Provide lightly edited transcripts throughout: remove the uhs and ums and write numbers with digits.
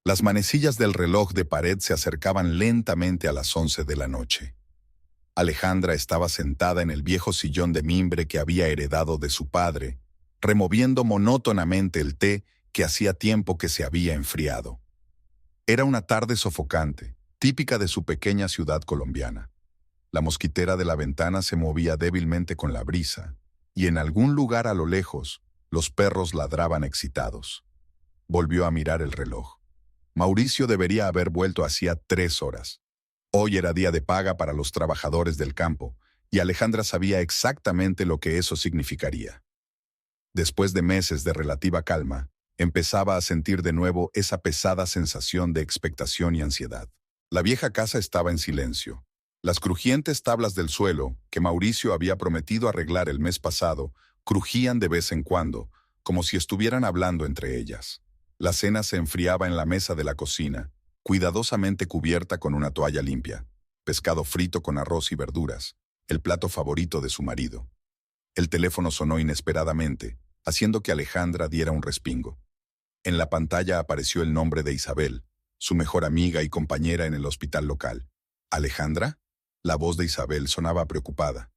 Las manecillas del reloj de pared se acercaban lentamente a las 11 de la noche. Alejandra estaba sentada en el viejo sillón de mimbre que había heredado de su padre, removiendo monótonamente el té que hacía tiempo que se había enfriado. Era una tarde sofocante, típica de su pequeña ciudad colombiana. La mosquitera de la ventana se movía débilmente con la brisa, y en algún lugar a lo lejos, los perros ladraban excitados. Volvió a mirar el reloj. Mauricio debería haber vuelto hacía 3 horas. Hoy era día de paga para los trabajadores del campo, y Alejandra sabía exactamente lo que eso significaría. Después de meses de relativa calma, empezaba a sentir de nuevo esa pesada sensación de expectación y ansiedad. La vieja casa estaba en silencio. Las crujientes tablas del suelo, que Mauricio había prometido arreglar el mes pasado, crujían de vez en cuando, como si estuvieran hablando entre ellas. La cena se enfriaba en la mesa de la cocina, cuidadosamente cubierta con una toalla limpia, pescado frito con arroz y verduras, el plato favorito de su marido. El teléfono sonó inesperadamente, haciendo que Alejandra diera un respingo. En la pantalla apareció el nombre de Isabel, su mejor amiga y compañera en el hospital local. ¿Alejandra? La voz de Isabel sonaba preocupada.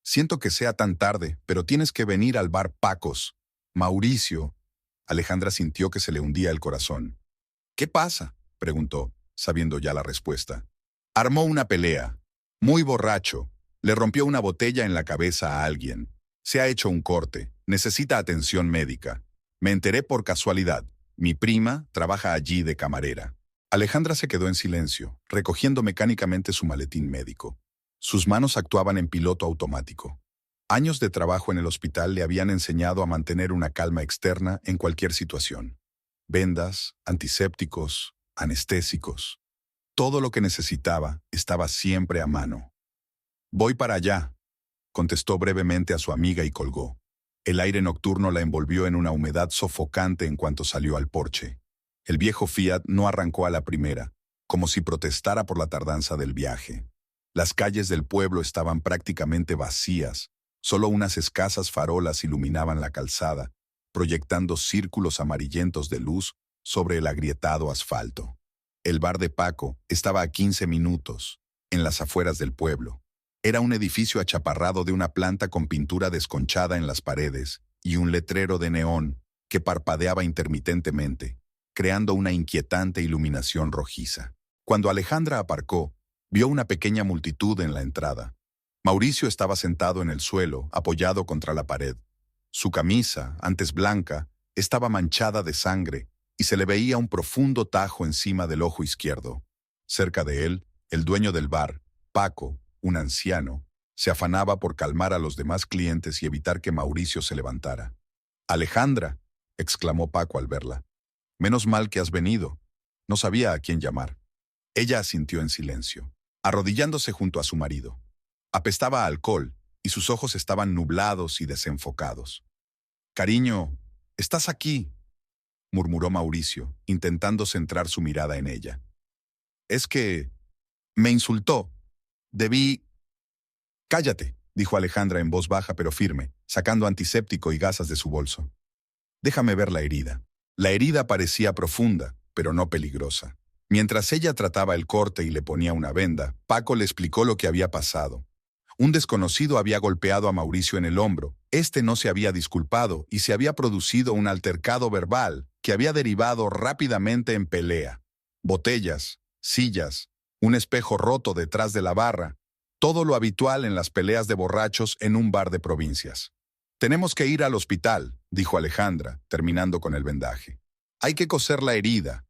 Siento que sea tan tarde, pero tienes que venir al bar Pacos. Mauricio. Alejandra sintió que se le hundía el corazón. ¿Qué pasa?, preguntó, sabiendo ya la respuesta. Armó una pelea. Muy borracho. Le rompió una botella en la cabeza a alguien. Se ha hecho un corte. Necesita atención médica. Me enteré por casualidad. Mi prima trabaja allí de camarera. Alejandra se quedó en silencio, recogiendo mecánicamente su maletín médico. Sus manos actuaban en piloto automático. Años de trabajo en el hospital le habían enseñado a mantener una calma externa en cualquier situación. Vendas, antisépticos, anestésicos. Todo lo que necesitaba estaba siempre a mano. «Voy para allá», contestó brevemente a su amiga y colgó. El aire nocturno la envolvió en una humedad sofocante en cuanto salió al porche. El viejo Fiat no arrancó a la primera, como si protestara por la tardanza del viaje. Las calles del pueblo estaban prácticamente vacías, solo unas escasas farolas iluminaban la calzada, proyectando círculos amarillentos de luz sobre el agrietado asfalto. El bar de Paco estaba a 15 minutos, en las afueras del pueblo. Era un edificio achaparrado de una planta con pintura desconchada en las paredes y un letrero de neón que parpadeaba intermitentemente, creando una inquietante iluminación rojiza. Cuando Alejandra aparcó, vio una pequeña multitud en la entrada. Mauricio estaba sentado en el suelo, apoyado contra la pared. Su camisa, antes blanca, estaba manchada de sangre y se le veía un profundo tajo encima del ojo izquierdo. Cerca de él, el dueño del bar, Paco, un anciano, se afanaba por calmar a los demás clientes y evitar que Mauricio se levantara. «Alejandra», exclamó Paco al verla. «Menos mal que has venido. No sabía a quién llamar». Ella asintió en silencio, arrodillándose junto a su marido. Apestaba a alcohol y sus ojos estaban nublados y desenfocados. «Cariño, estás aquí», murmuró Mauricio, intentando centrar su mirada en ella. «Es que me insultó. Debí...» «Cállate», dijo Alejandra en voz baja pero firme, sacando antiséptico y gasas de su bolso. «Déjame ver la herida». La herida parecía profunda, pero no peligrosa. Mientras ella trataba el corte y le ponía una venda, Paco le explicó lo que había pasado. Un desconocido había golpeado a Mauricio en el hombro. Este no se había disculpado y se había producido un altercado verbal que había derivado rápidamente en pelea. Botellas, sillas, un espejo roto detrás de la barra, todo lo habitual en las peleas de borrachos en un bar de provincias. «Tenemos que ir al hospital», dijo Alejandra, terminando con el vendaje. «Hay que coser la herida».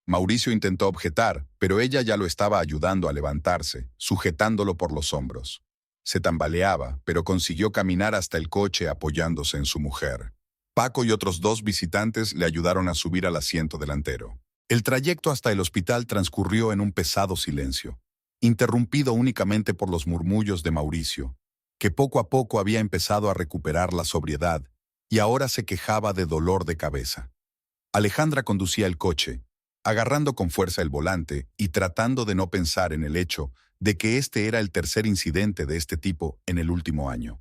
Mauricio intentó objetar, pero ella ya lo estaba ayudando a levantarse, sujetándolo por los hombros. Se tambaleaba, pero consiguió caminar hasta el coche apoyándose en su mujer. Paco y otros 2 visitantes le ayudaron a subir al asiento delantero. El trayecto hasta el hospital transcurrió en un pesado silencio, interrumpido únicamente por los murmullos de Mauricio, que poco a poco había empezado a recuperar la sobriedad y ahora se quejaba de dolor de cabeza. Alejandra conducía el coche, agarrando con fuerza el volante y tratando de no pensar en el hecho de que este era el tercer incidente de este tipo en el último año.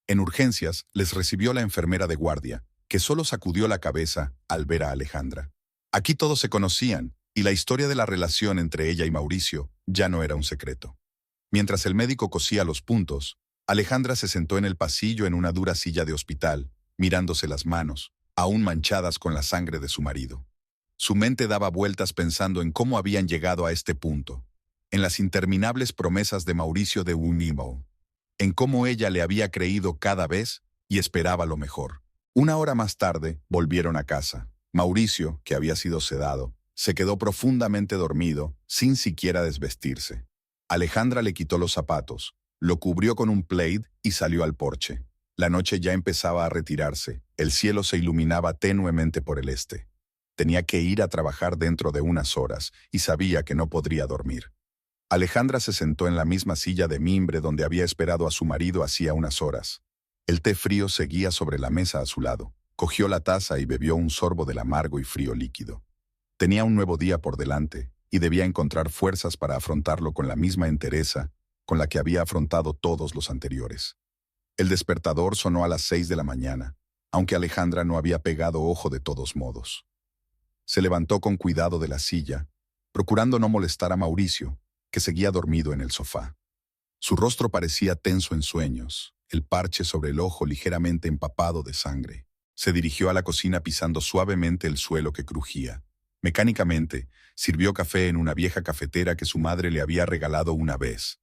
En urgencias les recibió la enfermera de guardia, que solo sacudió la cabeza al ver a Alejandra. Aquí todos se conocían, y la historia de la relación entre ella y Mauricio ya no era un secreto. Mientras el médico cosía los puntos, Alejandra se sentó en el pasillo en una dura silla de hospital, mirándose las manos, aún manchadas con la sangre de su marido. Su mente daba vueltas pensando en cómo habían llegado a este punto, en las interminables promesas de Mauricio de Unimo, en cómo ella le había creído cada vez y esperaba lo mejor. Una hora más tarde, volvieron a casa. Mauricio, que había sido sedado, se quedó profundamente dormido, sin siquiera desvestirse. Alejandra le quitó los zapatos, lo cubrió con un plaid y salió al porche. La noche ya empezaba a retirarse, el cielo se iluminaba tenuemente por el este. Tenía que ir a trabajar dentro de unas horas y sabía que no podría dormir. Alejandra se sentó en la misma silla de mimbre donde había esperado a su marido hacía unas horas. El té frío seguía sobre la mesa a su lado. Cogió la taza y bebió un sorbo del amargo y frío líquido. Tenía un nuevo día por delante y debía encontrar fuerzas para afrontarlo con la misma entereza con la que había afrontado todos los anteriores. El despertador sonó a las 6 de la mañana, aunque Alejandra no había pegado ojo de todos modos. Se levantó con cuidado de la silla, procurando no molestar a Mauricio, que seguía dormido en el sofá. Su rostro parecía tenso en sueños, el parche sobre el ojo ligeramente empapado de sangre. Se dirigió a la cocina pisando suavemente el suelo que crujía. Mecánicamente, sirvió café en una vieja cafetera que su madre le había regalado una vez.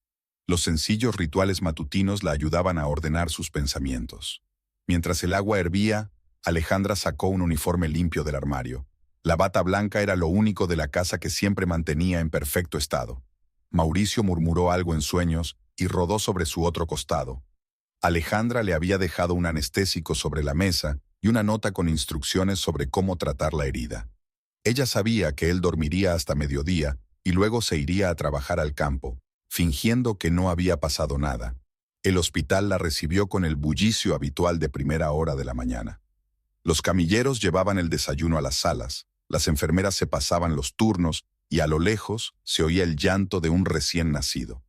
Los sencillos rituales matutinos la ayudaban a ordenar sus pensamientos. Mientras el agua hervía, Alejandra sacó un uniforme limpio del armario. La bata blanca era lo único de la casa que siempre mantenía en perfecto estado. Mauricio murmuró algo en sueños y rodó sobre su otro costado. Alejandra le había dejado un anestésico sobre la mesa y una nota con instrucciones sobre cómo tratar la herida. Ella sabía que él dormiría hasta mediodía y luego se iría a trabajar al campo, fingiendo que no había pasado nada. El hospital la recibió con el bullicio habitual de primera hora de la mañana. Los camilleros llevaban el desayuno a las salas, las enfermeras se pasaban los turnos y a lo lejos se oía el llanto de un recién nacido.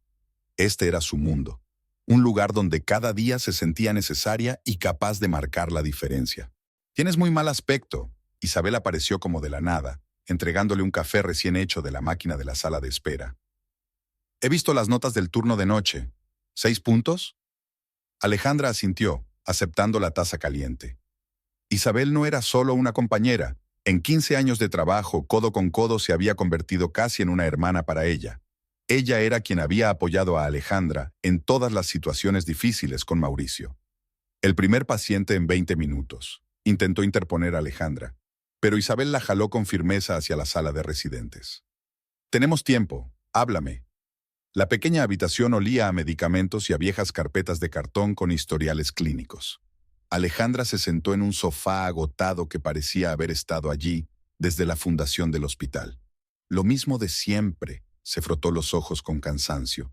Este era su mundo, un lugar donde cada día se sentía necesaria y capaz de marcar la diferencia. «Tienes muy mal aspecto», Isabel apareció como de la nada, entregándole un café recién hecho de la máquina de la sala de espera. «He visto las notas del turno de noche. ¿6 puntos?» Alejandra asintió, aceptando la taza caliente. Isabel no era solo una compañera. En 15 años de trabajo, codo con codo, se había convertido casi en una hermana para ella. Ella era quien había apoyado a Alejandra en todas las situaciones difíciles con Mauricio. «El primer paciente en 20 minutos», intentó interponer Alejandra, pero Isabel la jaló con firmeza hacia la sala de residentes. «Tenemos tiempo, háblame». La pequeña habitación olía a medicamentos y a viejas carpetas de cartón con historiales clínicos. Alejandra se sentó en un sofá agotado que parecía haber estado allí desde la fundación del hospital. «Lo mismo de siempre», se frotó los ojos con cansancio.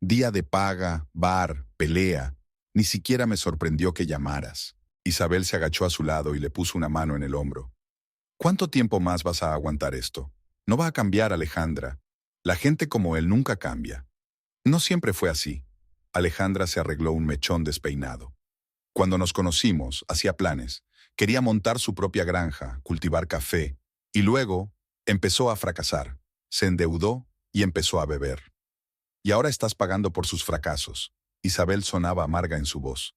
«Día de paga, bar, pelea. Ni siquiera me sorprendió que llamaras». Isabel se agachó a su lado y le puso una mano en el hombro. «¿Cuánto tiempo más vas a aguantar esto? No va a cambiar, Alejandra. La gente como él nunca cambia». «No siempre fue así». Alejandra se arregló un mechón despeinado. «Cuando nos conocimos, hacía planes. Quería montar su propia granja, cultivar café. Y luego empezó a fracasar. Se endeudó y empezó a beber. Y ahora estás pagando por sus fracasos». Isabel sonaba amarga en su voz.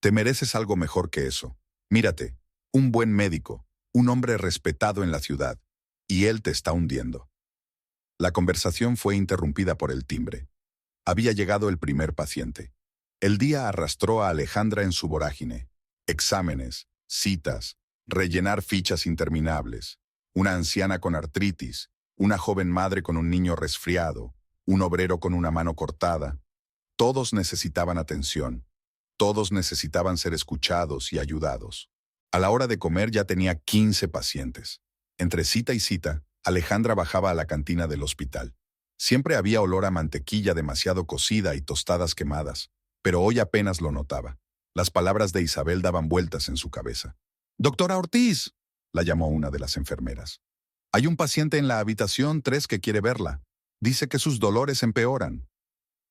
«Te mereces algo mejor que eso. Mírate, un buen médico, un hombre respetado en la ciudad. Y él te está hundiendo». La conversación fue interrumpida por el timbre. Había llegado el primer paciente. El día arrastró a Alejandra en su vorágine. Exámenes, citas, rellenar fichas interminables. Una anciana con artritis, una joven madre con un niño resfriado, un obrero con una mano cortada. Todos necesitaban atención. Todos necesitaban ser escuchados y ayudados. A la hora de comer ya tenía 15 pacientes. Entre cita y cita, Alejandra bajaba a la cantina del hospital. Siempre había olor a mantequilla demasiado cocida y tostadas quemadas, pero hoy apenas lo notaba. Las palabras de Isabel daban vueltas en su cabeza. «Doctora Ortiz», la llamó una de las enfermeras. «Hay un paciente en la habitación 3 que quiere verla. Dice que sus dolores empeoran».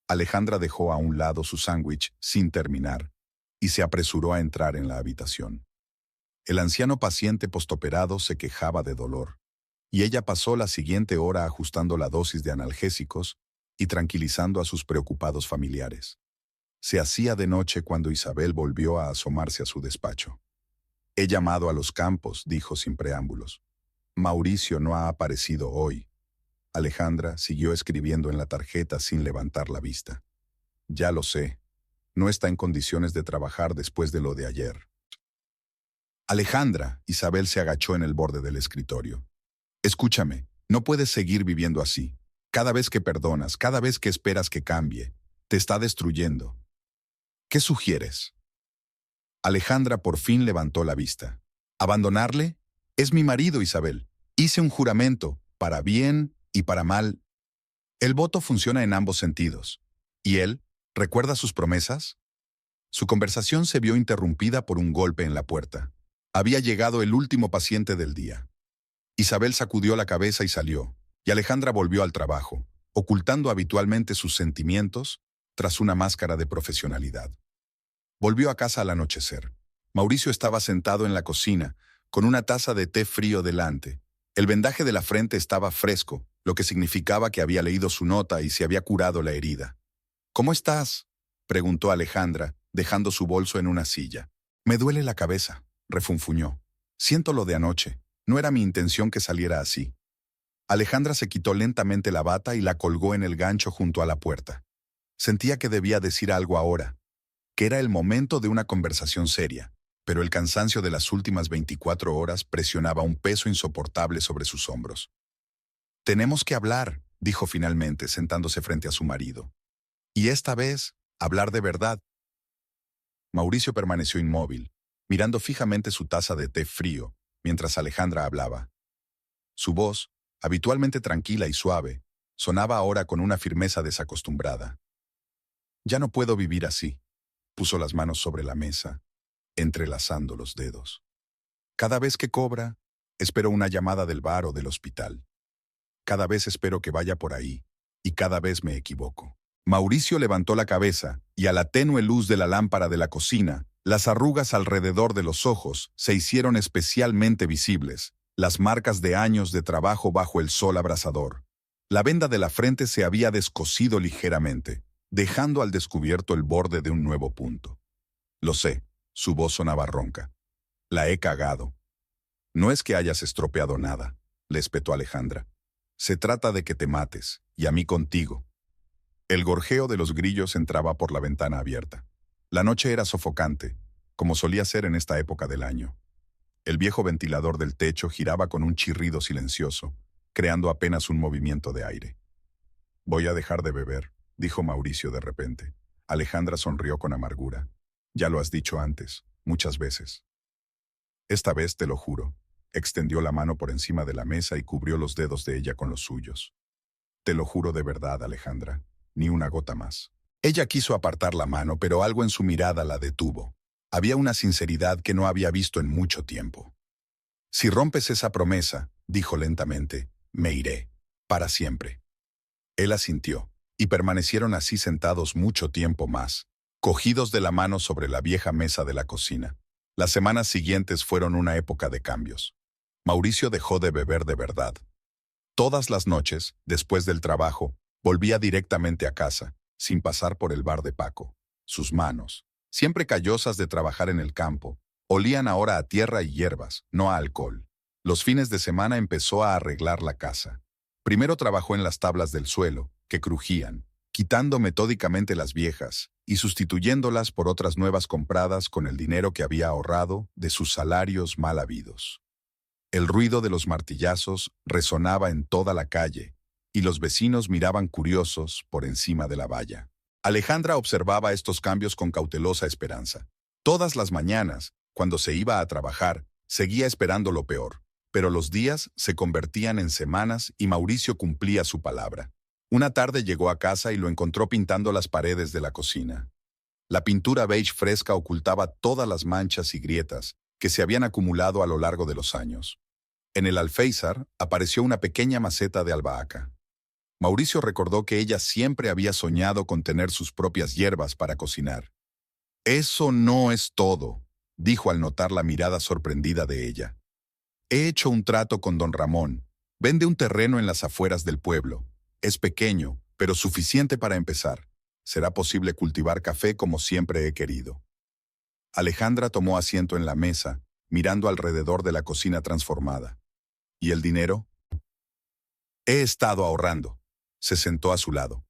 Alejandra dejó a un lado su sándwich sin terminar y se apresuró a entrar en la habitación. El anciano paciente postoperado se quejaba de dolor. y ella pasó la siguiente hora ajustando la dosis de analgésicos y tranquilizando a sus preocupados familiares. Se hacía de noche cuando Isabel volvió a asomarse a su despacho. «He llamado a los campos», dijo sin preámbulos. «Mauricio no ha aparecido hoy». Alejandra siguió escribiendo en la tarjeta sin levantar la vista. «Ya lo sé. No está en condiciones de trabajar después de lo de ayer». «Alejandra», Isabel se agachó en el borde del escritorio. «Escúchame, no puedes seguir viviendo así. Cada vez que perdonas, cada vez que esperas que cambie, te está destruyendo. ¿Qué sugieres?» Alejandra por fin levantó la vista. «¿Abandonarle? Es mi marido, Isabel. Hice un juramento, para bien y para mal. El voto funciona en ambos sentidos. ¿Y él? ¿Recuerda sus promesas?» Su conversación se vio interrumpida por un golpe en la puerta. Había llegado el último paciente del día. Isabel sacudió la cabeza y salió, y Alejandra volvió al trabajo, ocultando habitualmente sus sentimientos tras una máscara de profesionalidad. Volvió a casa al anochecer. Mauricio estaba sentado en la cocina, con una taza de té frío delante. El vendaje de la frente estaba fresco, lo que significaba que había leído su nota y se había curado la herida. «¿Cómo estás?», preguntó Alejandra, dejando su bolso en una silla. «Me duele la cabeza», refunfuñó. «Siento lo de anoche. No era mi intención que saliera así». Alejandra se quitó lentamente la bata y la colgó en el gancho junto a la puerta. Sentía que debía decir algo ahora, que era el momento de una conversación seria, pero el cansancio de las últimas 24 horas presionaba un peso insoportable sobre sus hombros. «Tenemos que hablar», dijo finalmente, sentándose frente a su marido. «Y esta vez, hablar de verdad». Mauricio permaneció inmóvil, mirando fijamente su taza de té frío, mientras Alejandra hablaba. Su voz, habitualmente tranquila y suave, sonaba ahora con una firmeza desacostumbrada. «Ya no puedo vivir así», puso las manos sobre la mesa, entrelazando los dedos. «Cada vez que cobra, espero una llamada del bar o del hospital. Cada vez espero que vaya por ahí, y cada vez me equivoco». Mauricio levantó la cabeza, y a la tenue luz de la lámpara de la cocina, las arrugas alrededor de los ojos se hicieron especialmente visibles, las marcas de años de trabajo bajo el sol abrasador. La venda de la frente se había descosido ligeramente, dejando al descubierto el borde de un nuevo punto. «Lo sé», su voz sonaba ronca. «La he cagado». «No es que hayas estropeado nada», le espetó Alejandra. «Se trata de que te mates, y a mí contigo». El gorjeo de los grillos entraba por la ventana abierta. La noche era sofocante, como solía ser en esta época del año. El viejo ventilador del techo giraba con un chirrido silencioso, creando apenas un movimiento de aire. «Voy a dejar de beber», dijo Mauricio de repente. Alejandra sonrió con amargura. «Ya lo has dicho antes, muchas veces». «Esta vez te lo juro». Extendió la mano por encima de la mesa y cubrió los dedos de ella con los suyos. «Te lo juro de verdad, Alejandra. Ni una gota más». Ella quiso apartar la mano, pero algo en su mirada la detuvo. Había una sinceridad que no había visto en mucho tiempo. «Si rompes esa promesa», dijo lentamente, «me iré, para siempre». Él asintió, y permanecieron así sentados mucho tiempo más, cogidos de la mano sobre la vieja mesa de la cocina. Las semanas siguientes fueron una época de cambios. Mauricio dejó de beber de verdad. Todas las noches, después del trabajo, volvía directamente a casa, sin pasar por el bar de Paco. Sus manos, siempre callosas de trabajar en el campo, olían ahora a tierra y hierbas, no a alcohol. Los fines de semana empezó a arreglar la casa. Primero trabajó en las tablas del suelo, que crujían, quitando metódicamente las viejas y sustituyéndolas por otras nuevas compradas con el dinero que había ahorrado de sus salarios mal habidos. El ruido de los martillazos resonaba en toda la calle, y los vecinos miraban curiosos por encima de la valla. Alejandra observaba estos cambios con cautelosa esperanza. Todas las mañanas, cuando se iba a trabajar, seguía esperando lo peor, pero los días se convertían en semanas y Mauricio cumplía su palabra. Una tarde llegó a casa y lo encontró pintando las paredes de la cocina. La pintura beige fresca ocultaba todas las manchas y grietas que se habían acumulado a lo largo de los años. En el alféizar apareció una pequeña maceta de albahaca. Mauricio recordó que ella siempre había soñado con tener sus propias hierbas para cocinar. «Eso no es todo», dijo al notar la mirada sorprendida de ella. «He hecho un trato con don Ramón. Vende un terreno en las afueras del pueblo. Es pequeño, pero suficiente para empezar. Será posible cultivar café como siempre he querido. Alejandra tomó asiento en la mesa, mirando alrededor de la cocina transformada. ¿Y el dinero? He estado ahorrando. Se sentó a su lado.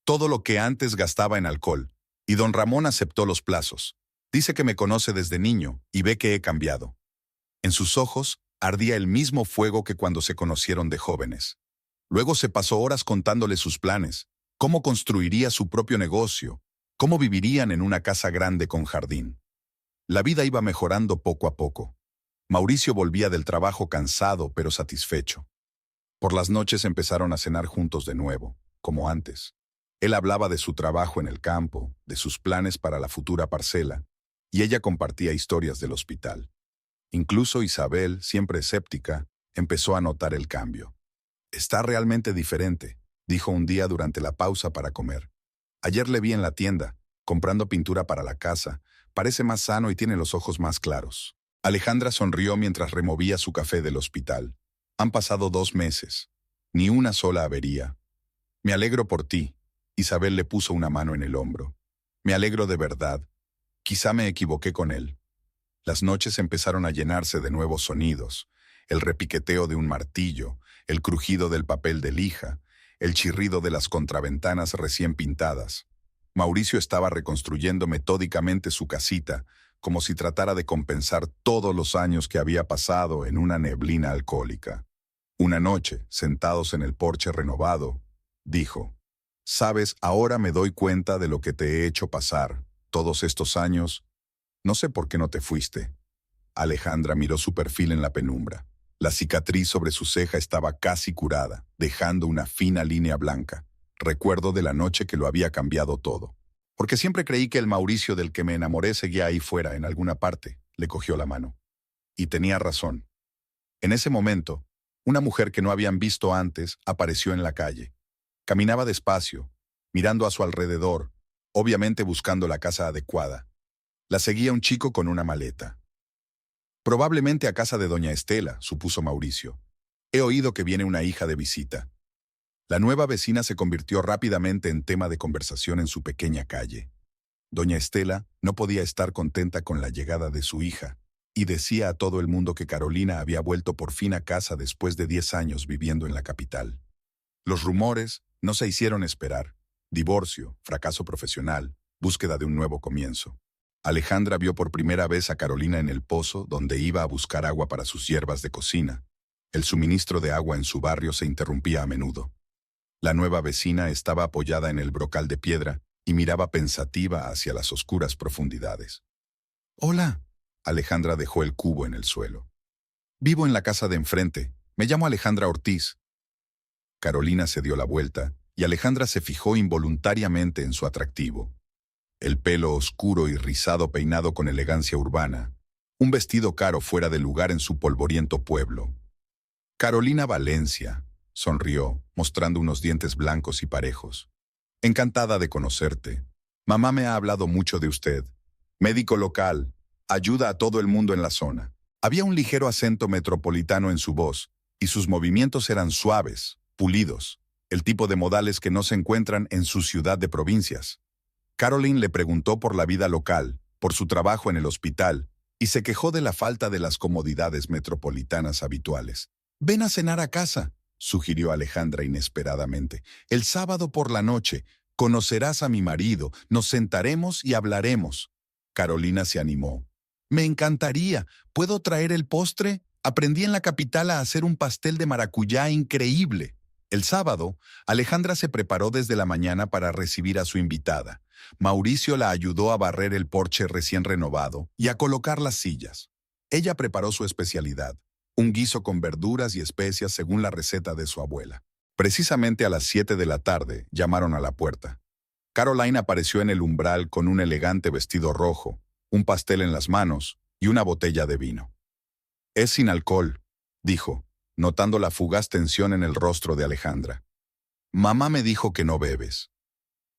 Todo lo que antes gastaba en alcohol. Y don Ramón aceptó los plazos. Dice que me conoce desde niño y ve que he cambiado. En sus ojos ardía el mismo fuego que cuando se conocieron de jóvenes. Luego se pasó horas contándole sus planes, cómo construiría su propio negocio, cómo vivirían en una casa grande con jardín. La vida iba mejorando poco a poco. Mauricio volvía del trabajo cansado pero satisfecho. Por las noches empezaron a cenar juntos de nuevo, como antes. Él hablaba de su trabajo en el campo, de sus planes para la futura parcela, y ella compartía historias del hospital. Incluso Isabel, siempre escéptica, empezó a notar el cambio. «Está realmente diferente», dijo un día durante la pausa para comer. «Ayer le vi en la tienda, comprando pintura para la casa. Parece más sano y tiene los ojos más claros». Alejandra sonrió mientras removía su café del hospital. «Han pasado 2 meses. Ni una sola avería. Me alegro por ti». Isabel le puso una mano en el hombro. «Me alegro de verdad. Quizá me equivoqué con él». Las noches empezaron a llenarse de nuevos sonidos. El repiqueteo de un martillo, el crujido del papel de lija, el chirrido de las contraventanas recién pintadas. Mauricio estaba reconstruyendo metódicamente su casita, como si tratara de compensar todos los años que había pasado en una neblina alcohólica. Una noche, sentados en el porche renovado, dijo: «Sabes, ahora me doy cuenta de lo que te he hecho pasar todos estos años. No sé por qué no te fuiste». Alejandra miró su perfil en la penumbra. La cicatriz sobre su ceja estaba casi curada, dejando una fina línea blanca. Recuerdo de la noche que lo había cambiado todo. «Porque siempre creí que el Mauricio del que me enamoré seguía ahí fuera, en alguna parte», le cogió la mano. Y tenía razón. En ese momento, una mujer que no habían visto antes apareció en la calle. Caminaba despacio, mirando a su alrededor, obviamente buscando la casa adecuada. La seguía un chico con una maleta. «Probablemente a casa de doña Estela», supuso Mauricio. «He oído que viene una hija de visita». La nueva vecina se convirtió rápidamente en tema de conversación en su pequeña calle. Doña Estela no podía estar contenta con la llegada de su hija, y decía a todo el mundo que Carolina había vuelto por fin a casa después de 10 años viviendo en la capital. Los rumores no se hicieron esperar. Divorcio, fracaso profesional, búsqueda de un nuevo comienzo. Alejandra vio por primera vez a Carolina en el pozo donde iba a buscar agua para sus hierbas de cocina. El suministro de agua en su barrio se interrumpía a menudo. La nueva vecina estaba apoyada en el brocal de piedra y miraba pensativa hacia las oscuras profundidades. «Hola». Alejandra dejó el cubo en el suelo. «Vivo en la casa de enfrente. Me llamo Alejandra Ortiz». Carolina se dio la vuelta y Alejandra se fijó involuntariamente en su atractivo. El pelo oscuro y rizado peinado con elegancia urbana. Un vestido caro fuera de lugar en su polvoriento pueblo. «Carolina Valencia», sonrió, mostrando unos dientes blancos y parejos. «Encantada de conocerte. Mamá me ha hablado mucho de usted. Médico local, ayuda a todo el mundo en la zona». Había un ligero acento metropolitano en su voz, y sus movimientos eran suaves, pulidos, el tipo de modales que no se encuentran en su ciudad de provincias. Caroline le preguntó por la vida local, por su trabajo en el hospital, y se quejó de la falta de las comodidades metropolitanas habituales. «Ven a cenar a casa», sugirió Alejandra inesperadamente. «El sábado por la noche, conocerás a mi marido, nos sentaremos y hablaremos». Carolina se animó. «Me encantaría. ¿Puedo traer el postre? Aprendí en la capital a hacer un pastel de maracuyá increíble». El sábado, Alejandra se preparó desde la mañana para recibir a su invitada. Mauricio la ayudó a barrer el porche recién renovado y a colocar las sillas. Ella preparó su especialidad, un guiso con verduras y especias según la receta de su abuela. Precisamente a las 7 de la tarde llamaron a la puerta. Caroline apareció en el umbral con un elegante vestido rojo, un pastel en las manos y una botella de vino. «Es sin alcohol», dijo, notando la fugaz tensión en el rostro de Alejandra. «Mamá me dijo que no bebes».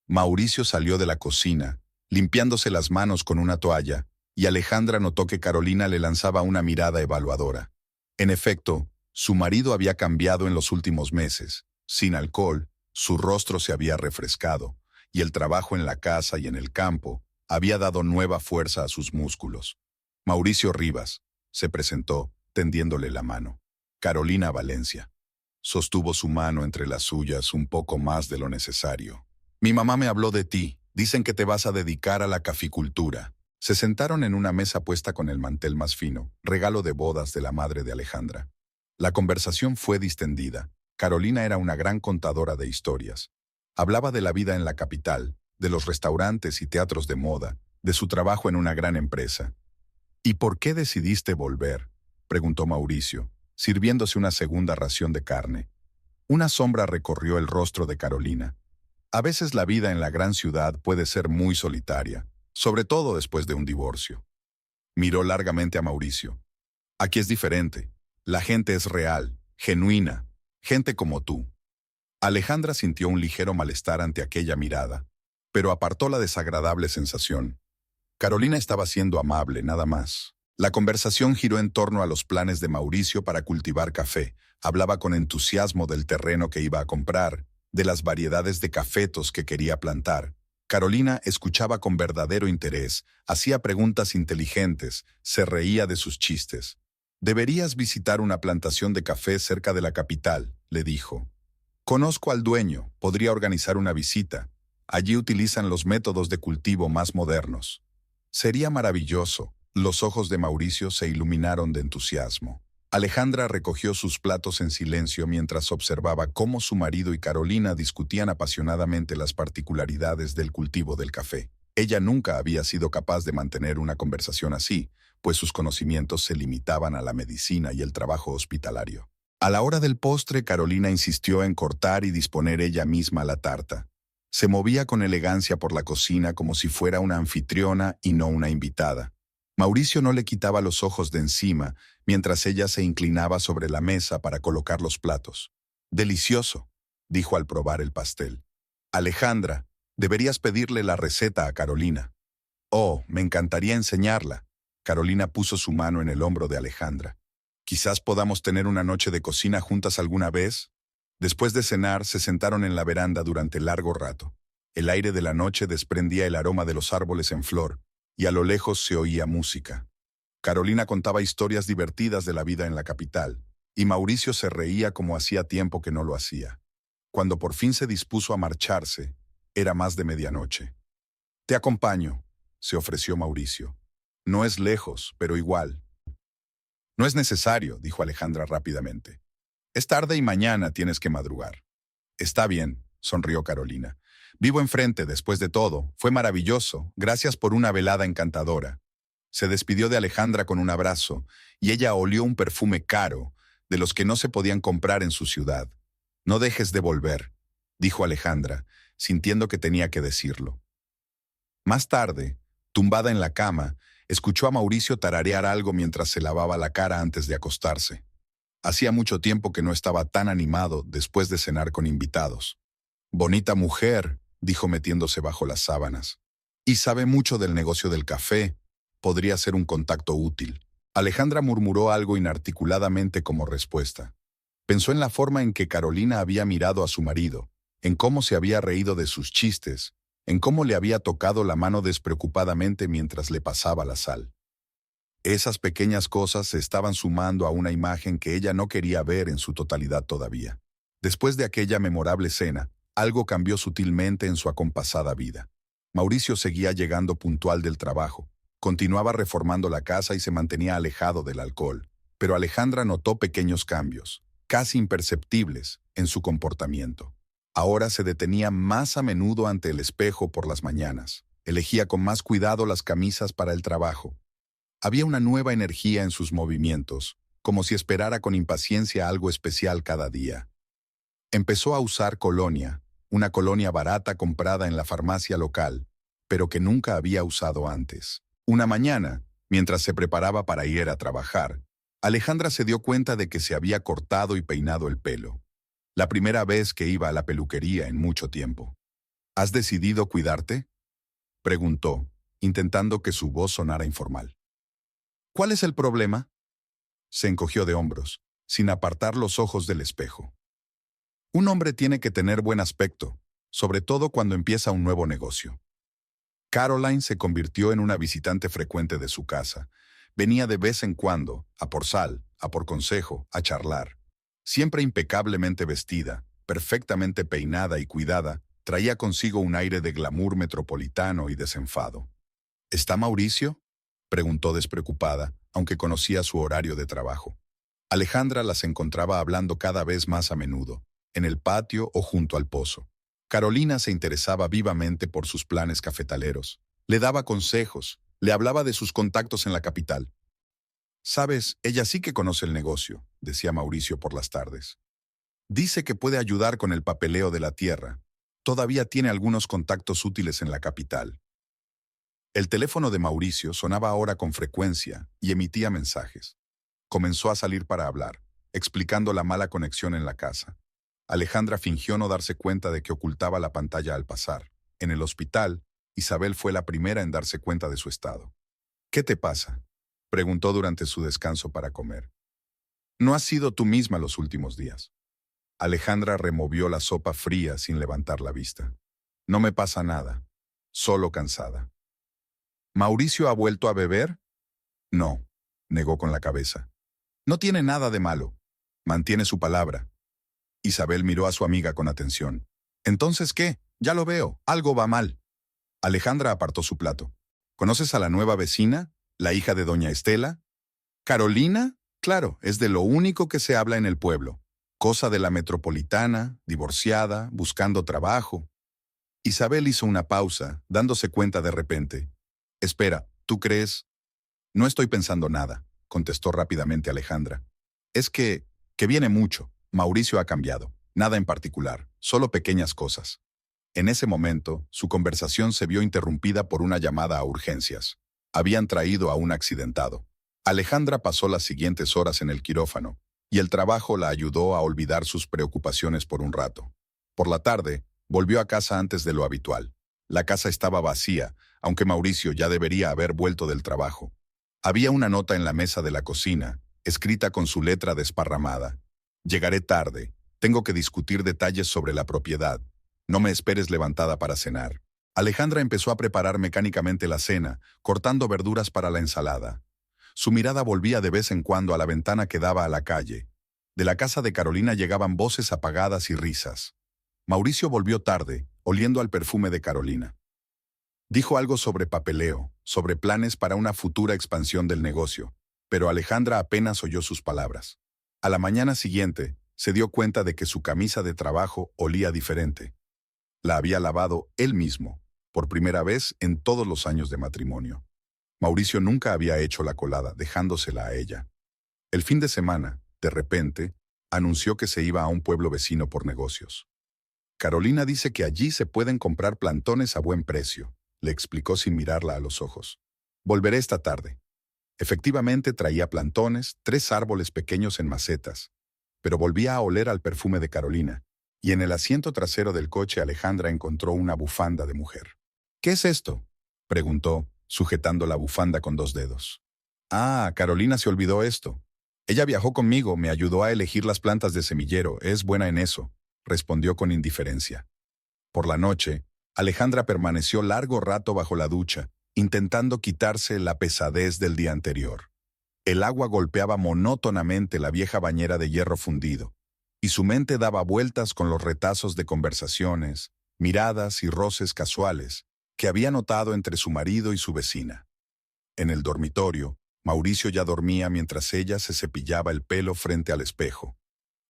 Mauricio salió de la cocina, limpiándose las manos con una toalla, y Alejandra notó que Carolina le lanzaba una mirada evaluadora. En efecto, Su marido había cambiado en los últimos meses. Sin alcohol, su rostro se había refrescado, y el trabajo en la casa y en el campo había dado nueva fuerza a sus músculos. Mauricio Rivas se presentó, tendiéndole la mano. Carolina Valencia. Sostuvo su mano entre las suyas un poco más de lo necesario. Mi mamá me habló de ti. Dicen que te vas a dedicar a la caficultura. Se sentaron en una mesa puesta con el mantel más fino, regalo de bodas de la madre de Alejandra. La conversación fue distendida. Carolina era una gran contadora de historias. Hablaba de la vida en la capital, de los restaurantes y teatros de moda, de su trabajo en una gran empresa. ¿Y por qué decidiste volver?, preguntó Mauricio, sirviéndose una segunda ración de carne. Una sombra recorrió el rostro de Carolina. A veces la vida en la gran ciudad puede ser muy solitaria, sobre todo después de un divorcio. Miró largamente a Mauricio. Aquí es diferente. La gente es real, genuina, gente como tú. Alejandra sintió un ligero malestar ante aquella mirada, pero apartó la desagradable sensación. Carolina estaba siendo amable, nada más. La conversación giró en torno a los planes de Mauricio para cultivar café. Hablaba con entusiasmo del terreno que iba a comprar, de las variedades de cafetos que quería plantar. Carolina escuchaba con verdadero interés, hacía preguntas inteligentes, se reía de sus chistes. Deberías visitar una plantación de café cerca de la capital, le dijo. Conozco al dueño, podría organizar una visita. Allí utilizan los métodos de cultivo más modernos. Sería maravilloso. Los ojos de Mauricio se iluminaron de entusiasmo. Alejandra recogió sus platos en silencio mientras observaba cómo su marido y Carolina discutían apasionadamente las particularidades del cultivo del café. Ella nunca había sido capaz de mantener una conversación así, pues sus conocimientos se limitaban a la medicina y el trabajo hospitalario. A la hora del postre, Carolina insistió en cortar y disponer ella misma la tarta. Se movía con elegancia por la cocina como si fuera una anfitriona y no una invitada. Mauricio no le quitaba los ojos de encima mientras ella se inclinaba sobre la mesa para colocar los platos. «Delicioso», dijo al probar el pastel. «Alejandra, deberías pedirle la receta a Carolina». «Oh, me encantaría enseñarla». Carolina puso su mano en el hombro de Alejandra. «Quizás podamos tener una noche de cocina juntas alguna vez». Después de cenar, se sentaron en la veranda durante largo rato. El aire de la noche desprendía el aroma de los árboles en flor, y a lo lejos se oía música. Carolina contaba historias divertidas de la vida en la capital, y Mauricio se reía como hacía tiempo que no lo hacía. Cuando por fin se dispuso a marcharse, era más de medianoche. «Te acompaño», se ofreció Mauricio. «No es lejos, pero igual». «No es necesario», dijo Alejandra rápidamente. «Es tarde y mañana tienes que madrugar». «Está bien», sonrió Carolina. «Vivo enfrente, después de todo. Fue maravilloso. Gracias por una velada encantadora». Se despidió de Alejandra con un abrazo, y ella olió un perfume caro, de los que no se podían comprar en su ciudad. «No dejes de volver», dijo Alejandra, sintiendo que tenía que decirlo. Más tarde, tumbada en la cama, escuchó a Mauricio tararear algo mientras se lavaba la cara antes de acostarse. Hacía mucho tiempo que no estaba tan animado después de cenar con invitados. «Bonita mujer», dijo metiéndose bajo las sábanas. «Y sabe mucho del negocio del café. Podría ser un contacto útil». Alejandra murmuró algo inarticuladamente como respuesta. Pensó en la forma en que Carolina había mirado a su marido, en cómo se había reído de sus chistes, en cómo le había tocado la mano despreocupadamente mientras le pasaba la sal. Esas pequeñas cosas se estaban sumando a una imagen que ella no quería ver en su totalidad todavía. Después de aquella memorable cena, algo cambió sutilmente en su acompasada vida. Mauricio seguía llegando puntual del trabajo, continuaba reformando la casa y se mantenía alejado del alcohol, pero Alejandra notó pequeños cambios, casi imperceptibles, en su comportamiento. Ahora se detenía más a menudo ante el espejo por las mañanas, elegía con más cuidado las camisas para el trabajo. Había una nueva energía en sus movimientos, como si esperara con impaciencia algo especial cada día. Empezó a usar colonia, una colonia barata comprada en la farmacia local, pero que nunca había usado antes. Una mañana, mientras se preparaba para ir a trabajar, Alejandra se dio cuenta de que se había cortado y peinado el pelo. La primera vez que iba a la peluquería en mucho tiempo. ¿Has decidido cuidarte?, preguntó, intentando que su voz sonara informal. ¿Cuál es el problema?, se encogió de hombros. sin apartar los ojos del espejo. Un hombre tiene que tener buen aspecto, sobre todo cuando empieza un nuevo negocio. Caroline se convirtió en una visitante frecuente de su casa. Venía de vez en cuando, a por sal, a por consejo, a charlar. Siempre impecablemente vestida, perfectamente peinada y cuidada, traía consigo un aire de glamour metropolitano y desenfado. ¿Está Mauricio?, preguntó despreocupada, aunque conocía su horario de trabajo. Alejandra las encontraba hablando cada vez más a menudo, en el patio o junto al pozo. Carolina se interesaba vivamente por sus planes cafetaleros. Le daba consejos, le hablaba de sus contactos en la capital. «Sabes, ella sí que conoce el negocio», decía Mauricio por las tardes. «Dice que puede ayudar con el papeleo de la tierra. Todavía tiene algunos contactos útiles en la capital». El teléfono de Mauricio sonaba ahora con frecuencia y emitía mensajes. Comenzó a salir para hablar, explicando la mala conexión en la casa. Alejandra fingió no darse cuenta de que ocultaba la pantalla al pasar. En el hospital, Isabel fue la primera en darse cuenta de su estado. «¿Qué te pasa?», preguntó durante su descanso para comer. «No has sido tú misma los últimos días». Alejandra removió la sopa fría sin levantar la vista. «No me pasa nada, solo cansada». «¿Mauricio ha vuelto a beber?». «No», negó con la cabeza. «No tiene nada de malo. Mantiene su palabra». Isabel miró a su amiga con atención. «¿Entonces qué? Ya lo veo, algo va mal». Alejandra apartó su plato. «¿Conoces a la nueva vecina, la hija de doña Estela?». «¿Carolina? Claro, es de lo único que se habla en el pueblo. Cosa de la metropolitana, divorciada, buscando trabajo». Isabel hizo una pausa, dándose cuenta de repente. «Espera, ¿tú crees?». «No estoy pensando nada», contestó rápidamente Alejandra. «Es que viene mucho. Mauricio ha cambiado. Nada en particular, solo pequeñas cosas». En ese momento, su conversación se vio interrumpida por una llamada a urgencias. Habían traído a un accidentado. Alejandra pasó las siguientes horas en el quirófano, y el trabajo la ayudó a olvidar sus preocupaciones por un rato. Por la tarde, volvió a casa antes de lo habitual. La casa estaba vacía, aunque Mauricio ya debería haber vuelto del trabajo. Había una nota en la mesa de la cocina, escrita con su letra desparramada. «Llegaré tarde. Tengo que discutir detalles sobre la propiedad. No me esperes levantada para cenar». Alejandra empezó a preparar mecánicamente la cena, cortando verduras para la ensalada. Su mirada volvía de vez en cuando a la ventana que daba a la calle. De la casa de Carolina llegaban voces apagadas y risas. Mauricio volvió tarde, oliendo al perfume de Carolina. Dijo algo sobre papeleo, sobre planes para una futura expansión del negocio, pero Alejandra apenas oyó sus palabras. A la mañana siguiente, se dio cuenta de que su camisa de trabajo olía diferente. La había lavado él mismo, por primera vez en todos los años de matrimonio. Mauricio nunca había hecho la colada, dejándosela a ella. El fin de semana, de repente, anunció que se iba a un pueblo vecino por negocios. «Carolina dice que allí se pueden comprar plantones a buen precio», le explicó sin mirarla a los ojos. «Volveré esta tarde». Efectivamente traía plantones, 3 árboles pequeños en macetas, pero volvía a oler al perfume de Carolina, y en el asiento trasero del coche Alejandra encontró una bufanda de mujer. «¿Qué es esto?», preguntó, sujetando la bufanda con 2 dedos. «Ah, Carolina se olvidó esto. Ella viajó conmigo, me ayudó a elegir las plantas de semillero, es buena en eso», respondió con indiferencia. Por la noche, Alejandra permaneció largo rato bajo la ducha, intentando quitarse la pesadez del día anterior. El agua golpeaba monótonamente la vieja bañera de hierro fundido, y su mente daba vueltas con los retazos de conversaciones, miradas y roces casuales que había notado entre su marido y su vecina. En el dormitorio, Mauricio ya dormía mientras ella se cepillaba el pelo frente al espejo.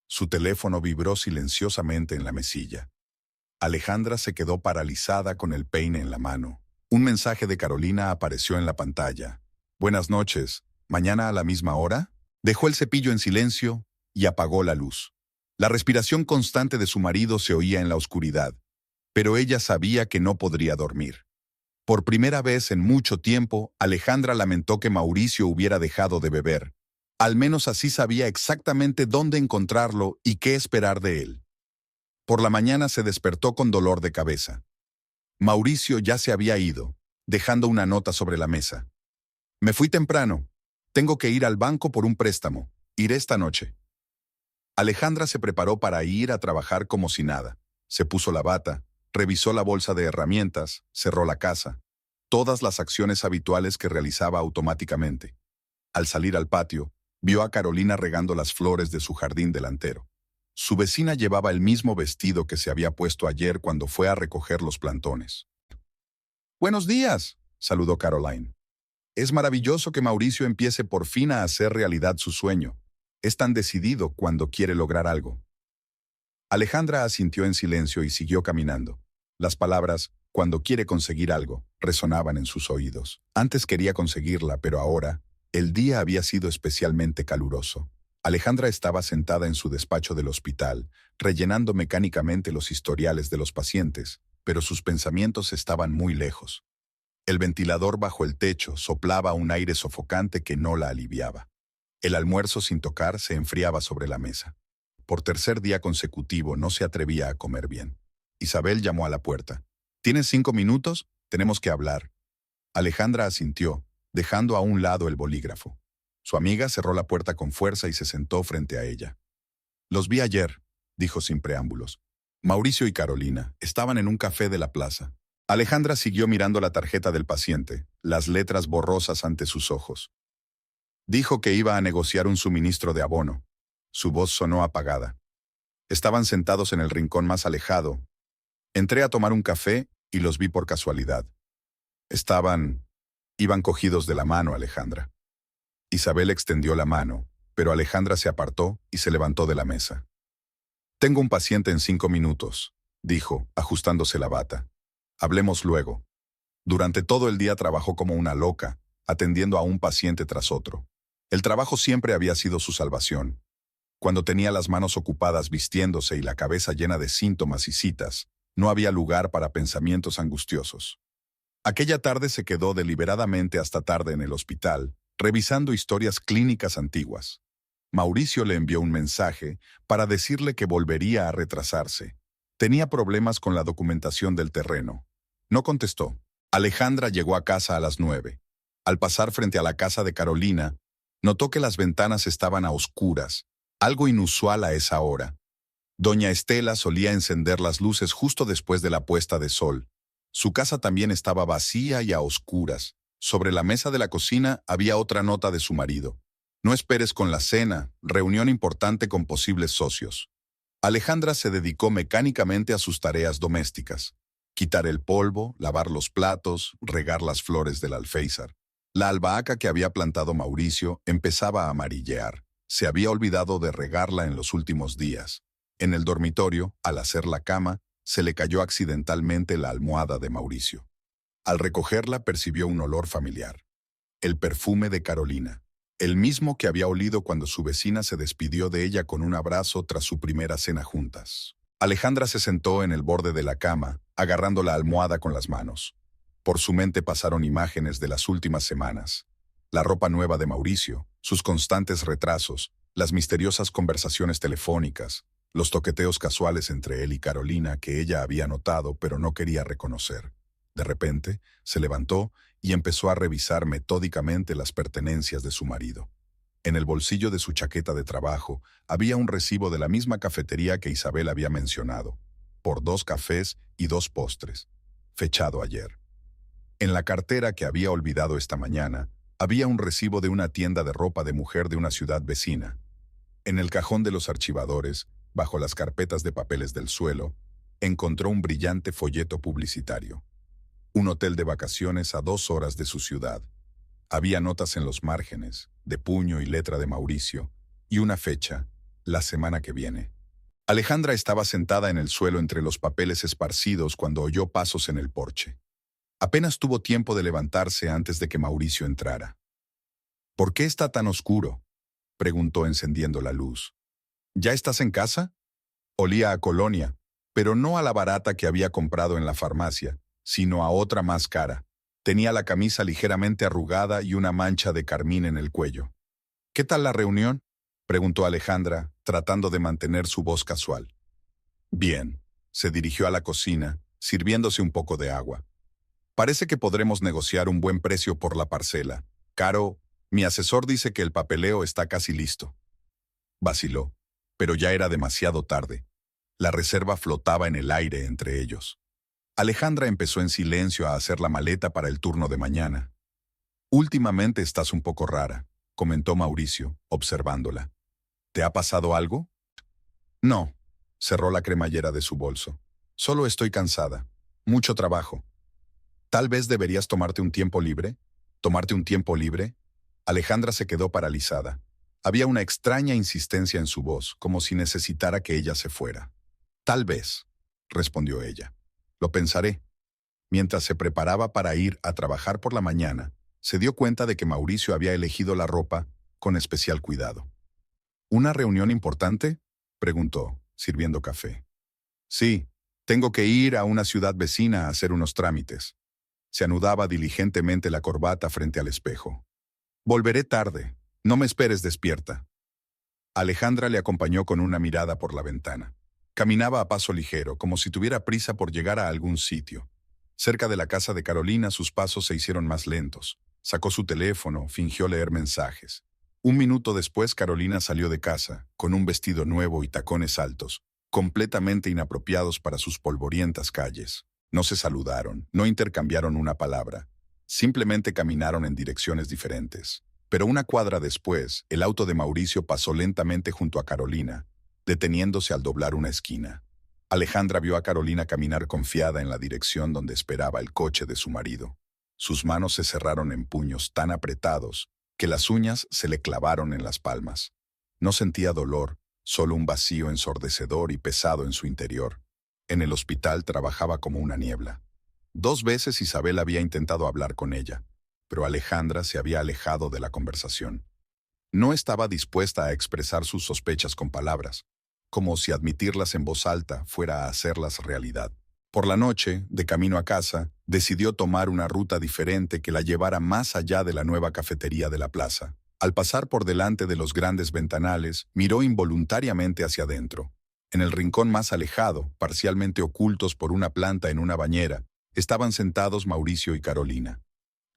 Su teléfono vibró silenciosamente en la mesilla. Alejandra se quedó paralizada con el peine en la mano. Un mensaje de Carolina apareció en la pantalla. «Buenas noches. ¿Mañana a la misma hora?». Dejó el cepillo en silencio y apagó la luz. La respiración constante de su marido se oía en la oscuridad, pero ella sabía que no podría dormir. Por primera vez en mucho tiempo, Alejandra lamentó que Mauricio hubiera dejado de beber. Al menos así sabía exactamente dónde encontrarlo y qué esperar de él. Por la mañana se despertó con dolor de cabeza. Mauricio ya se había ido, dejando una nota sobre la mesa. «Me fui temprano. Tengo que ir al banco por un préstamo. Iré esta noche». Alejandra se preparó para ir a trabajar como si nada. Se puso la bata, revisó la bolsa de herramientas, cerró la casa. Todas las acciones habituales que realizaba automáticamente. Al salir al patio, vio a Carolina regando las flores de su jardín delantero. Su vecina llevaba el mismo vestido que se había puesto ayer cuando fue a recoger los plantones. «Buenos días», saludó Caroline. «Es maravilloso que Mauricio empiece por fin a hacer realidad su sueño. Es tan decidido cuando quiere lograr algo». Alejandra asintió en silencio y siguió caminando. Las palabras «cuando quiere conseguir algo» resonaban en sus oídos. Antes quería conseguirla, pero ahora, el día había sido especialmente caluroso. Alejandra estaba sentada en su despacho del hospital, rellenando mecánicamente los historiales de los pacientes, pero sus pensamientos estaban muy lejos. El ventilador bajo el techo soplaba un aire sofocante que no la aliviaba. El almuerzo sin tocar se enfriaba sobre la mesa. Por tercer día consecutivo no se atrevía a comer bien. Isabel llamó a la puerta. «¿Tienes 5 minutos? Tenemos que hablar». Alejandra asintió, dejando a un lado el bolígrafo. Su amiga cerró la puerta con fuerza y se sentó frente a ella. «Los vi ayer», dijo sin preámbulos. «Mauricio y Carolina estaban en un café de la plaza». Alejandra siguió mirando la tarjeta del paciente, las letras borrosas ante sus ojos. Dijo que iba a negociar un suministro de abono. Su voz sonó apagada. Estaban sentados en el rincón más alejado. Entré a tomar un café y los vi por casualidad. Iban cogidos de la mano, Alejandra. Isabel extendió la mano, pero Alejandra se apartó y se levantó de la mesa. «Tengo un paciente en 5 minutos», dijo, ajustándose la bata. «Hablemos luego». Durante todo el día trabajó como una loca, atendiendo a un paciente tras otro. El trabajo siempre había sido su salvación. Cuando tenía las manos ocupadas vistiéndose y la cabeza llena de síntomas y citas, no había lugar para pensamientos angustiosos. Aquella tarde se quedó deliberadamente hasta tarde en el hospital, revisando historias clínicas antiguas. Mauricio le envió un mensaje para decirle que volvería a retrasarse. Tenía problemas con la documentación del terreno. No contestó. Alejandra llegó a casa a las 9. Al pasar frente a la casa de Carolina, notó que las ventanas estaban a oscuras, algo inusual a esa hora. Doña Estela solía encender las luces justo después de la puesta de sol. Su casa también estaba vacía y a oscuras. Sobre la mesa de la cocina había otra nota de su marido. «No esperes con la cena, reunión importante con posibles socios». Alejandra se dedicó mecánicamente a sus tareas domésticas. Quitar el polvo, lavar los platos, regar las flores del alféizar. La albahaca que había plantado Mauricio empezaba a amarillear. Se había olvidado de regarla en los últimos días. En el dormitorio, al hacer la cama, se le cayó accidentalmente la almohada de Mauricio. Al recogerla percibió un olor familiar. El perfume de Carolina. El mismo que había olido cuando su vecina se despidió de ella con un abrazo tras su primera cena juntas. Alejandra se sentó en el borde de la cama, agarrando la almohada con las manos. Por su mente pasaron imágenes de las últimas semanas. La ropa nueva de Mauricio, sus constantes retrasos, las misteriosas conversaciones telefónicas, los toqueteos casuales entre él y Carolina que ella había notado pero no quería reconocer. De repente, se levantó y empezó a revisar metódicamente las pertenencias de su marido. En el bolsillo de su chaqueta de trabajo había un recibo de la misma cafetería que Isabel había mencionado, por 2 cafés y 2 postres, fechado ayer. En la cartera que había olvidado esta mañana, había un recibo de una tienda de ropa de mujer de una ciudad vecina. En el cajón de los archivadores, bajo las carpetas de papeles del suelo, encontró un brillante folleto publicitario. Un hotel de vacaciones a 2 horas de su ciudad. Había notas en los márgenes, de puño y letra de Mauricio, y una fecha, la semana que viene. Alejandra estaba sentada en el suelo entre los papeles esparcidos cuando oyó pasos en el porche. Apenas tuvo tiempo de levantarse antes de que Mauricio entrara. «¿Por qué está tan oscuro?», preguntó encendiendo la luz. «¿Ya estás en casa?». Olía a colonia, pero no a la barata que había comprado en la farmacia, sino a otra más cara. Tenía la camisa ligeramente arrugada y una mancha de carmín en el cuello. «¿Qué tal la reunión?», preguntó Alejandra, tratando de mantener su voz casual. «Bien», se dirigió a la cocina, sirviéndose un poco de agua. «Parece que podremos negociar un buen precio por la parcela. Caro, mi asesor dice que el papeleo está casi listo». Vaciló. Pero ya era demasiado tarde. La reserva flotaba en el aire entre ellos. Alejandra empezó en silencio a hacer la maleta para el turno de mañana. «Últimamente estás un poco rara», comentó Mauricio, observándola. «¿Te ha pasado algo?» «No», cerró la cremallera de su bolso. «Solo estoy cansada. Mucho trabajo». «Tal vez deberías tomarte un tiempo libre». «¿Tomarte un tiempo libre?» Alejandra se quedó paralizada. Había una extraña insistencia en su voz, como si necesitara que ella se fuera. «Tal vez», respondió ella. «Lo pensaré». Mientras se preparaba para ir a trabajar por la mañana, se dio cuenta de que Mauricio había elegido la ropa con especial cuidado. «¿Una reunión importante?», preguntó, sirviendo café. «Sí, tengo que ir a una ciudad vecina a hacer unos trámites». Se anudaba diligentemente la corbata frente al espejo. «Volveré tarde. No me esperes despierta». Alejandra le acompañó con una mirada por la ventana. Caminaba a paso ligero, como si tuviera prisa por llegar a algún sitio. Cerca de la casa de Carolina sus pasos se hicieron más lentos. Sacó su teléfono, fingió leer mensajes. Un minuto después Carolina salió de casa, con un vestido nuevo y tacones altos, completamente inapropiados para sus polvorientas calles. No se saludaron, no intercambiaron una palabra. Simplemente caminaron en direcciones diferentes. Pero una cuadra después, el auto de Mauricio pasó lentamente junto a Carolina, deteniéndose al doblar una esquina. Alejandra vio a Carolina caminar confiada en la dirección donde esperaba el coche de su marido. Sus manos se cerraron en puños tan apretados que las uñas se le clavaron en las palmas. No sentía dolor, solo un vacío ensordecedor y pesado en su interior. En el hospital trabajaba como una niebla. 2 veces Isabel había intentado hablar con ella, pero Alejandra se había alejado de la conversación. No estaba dispuesta a expresar sus sospechas con palabras, como si admitirlas en voz alta fuera a hacerlas realidad. Por la noche, de camino a casa, decidió tomar una ruta diferente que la llevara más allá de la nueva cafetería de la plaza. Al pasar por delante de los grandes ventanales, miró involuntariamente hacia adentro. En el rincón más alejado, parcialmente ocultos por una planta en una bañera, estaban sentados Mauricio y Carolina.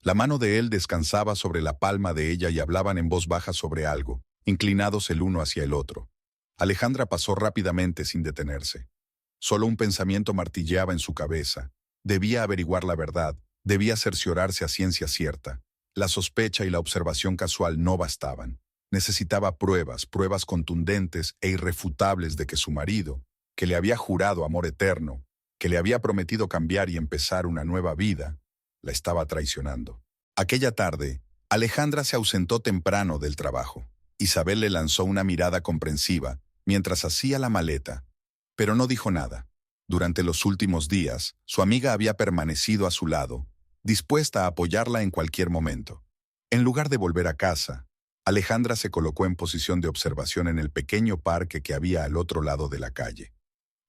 La mano de él descansaba sobre la palma de ella y hablaban en voz baja sobre algo, inclinados el uno hacia el otro. Alejandra pasó rápidamente sin detenerse. Solo un pensamiento martilleaba en su cabeza. Debía averiguar la verdad, debía cerciorarse a ciencia cierta. La sospecha y la observación casual no bastaban. Necesitaba pruebas contundentes e irrefutables de que su marido, que le había jurado amor eterno, que le había prometido cambiar y empezar una nueva vida, la estaba traicionando. Aquella tarde, Alejandra se ausentó temprano del trabajo. Isabel le lanzó una mirada comprensiva mientras hacía la maleta, pero no dijo nada. Durante los últimos días, su amiga había permanecido a su lado, dispuesta a apoyarla en cualquier momento. En lugar de volver a casa, Alejandra se colocó en posición de observación en el pequeño parque que había al otro lado de la calle.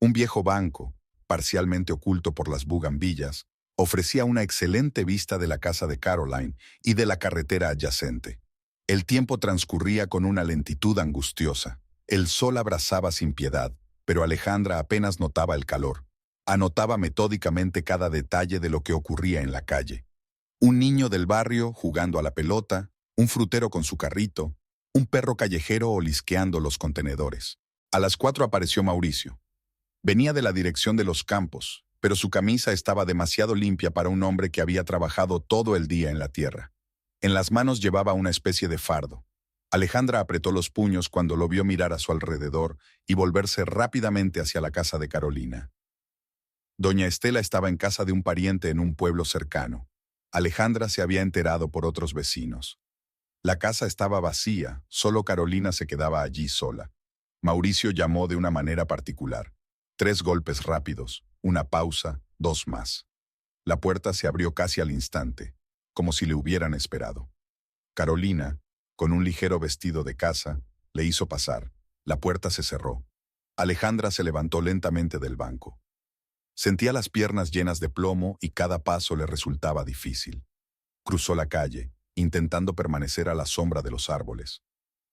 Un viejo banco, parcialmente oculto por las bugambillas, ofrecía una excelente vista de la casa de Caroline y de la carretera adyacente. El tiempo transcurría con una lentitud angustiosa. El sol abrasaba sin piedad, pero Alejandra apenas notaba el calor. Anotaba metódicamente cada detalle de lo que ocurría en la calle. Un niño del barrio jugando a la pelota, un frutero con su carrito, un perro callejero olisqueando los contenedores. A las 4 apareció Mauricio. Venía de la dirección de los campos, pero su camisa estaba demasiado limpia para un hombre que había trabajado todo el día en la tierra. En las manos llevaba una especie de fardo. Alejandra apretó los puños cuando lo vio mirar a su alrededor y volverse rápidamente hacia la casa de Carolina. Doña Estela estaba en casa de un pariente en un pueblo cercano. Alejandra se había enterado por otros vecinos. La casa estaba vacía, solo Carolina se quedaba allí sola. Mauricio llamó de una manera particular. 3 golpes rápidos, una pausa, 2 más. La puerta se abrió casi al instante, como si le hubieran esperado. Carolina, con un ligero vestido de casa, le hizo pasar. La puerta se cerró. Alejandra se levantó lentamente del banco. Sentía las piernas llenas de plomo y cada paso le resultaba difícil. Cruzó la calle, intentando permanecer a la sombra de los árboles.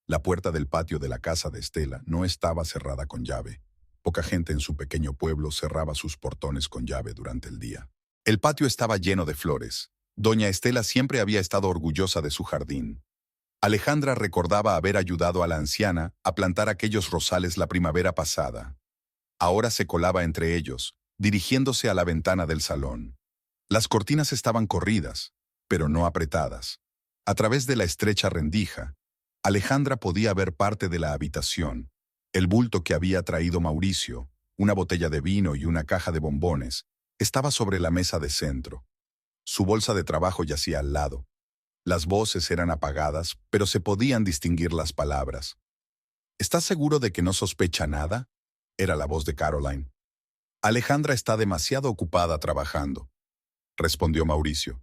La puerta del patio de la casa de Estela no estaba cerrada con llave. Poca gente en su pequeño pueblo cerraba sus portones con llave durante el día. El patio estaba lleno de flores. Doña Estela siempre había estado orgullosa de su jardín. Alejandra recordaba haber ayudado a la anciana a plantar aquellos rosales la primavera pasada. Ahora se colaba entre ellos, dirigiéndose a la ventana del salón. Las cortinas estaban corridas, pero no apretadas. A través de la estrecha rendija, Alejandra podía ver parte de la habitación, el bulto que había traído Mauricio, una botella de vino y una caja de bombones, estaba sobre la mesa de centro. Su bolsa de trabajo yacía al lado. Las voces eran apagadas, pero se podían distinguir las palabras. ¿Estás seguro de que no sospecha nada? Era la voz de Caroline. Alejandra está demasiado ocupada trabajando, respondió Mauricio.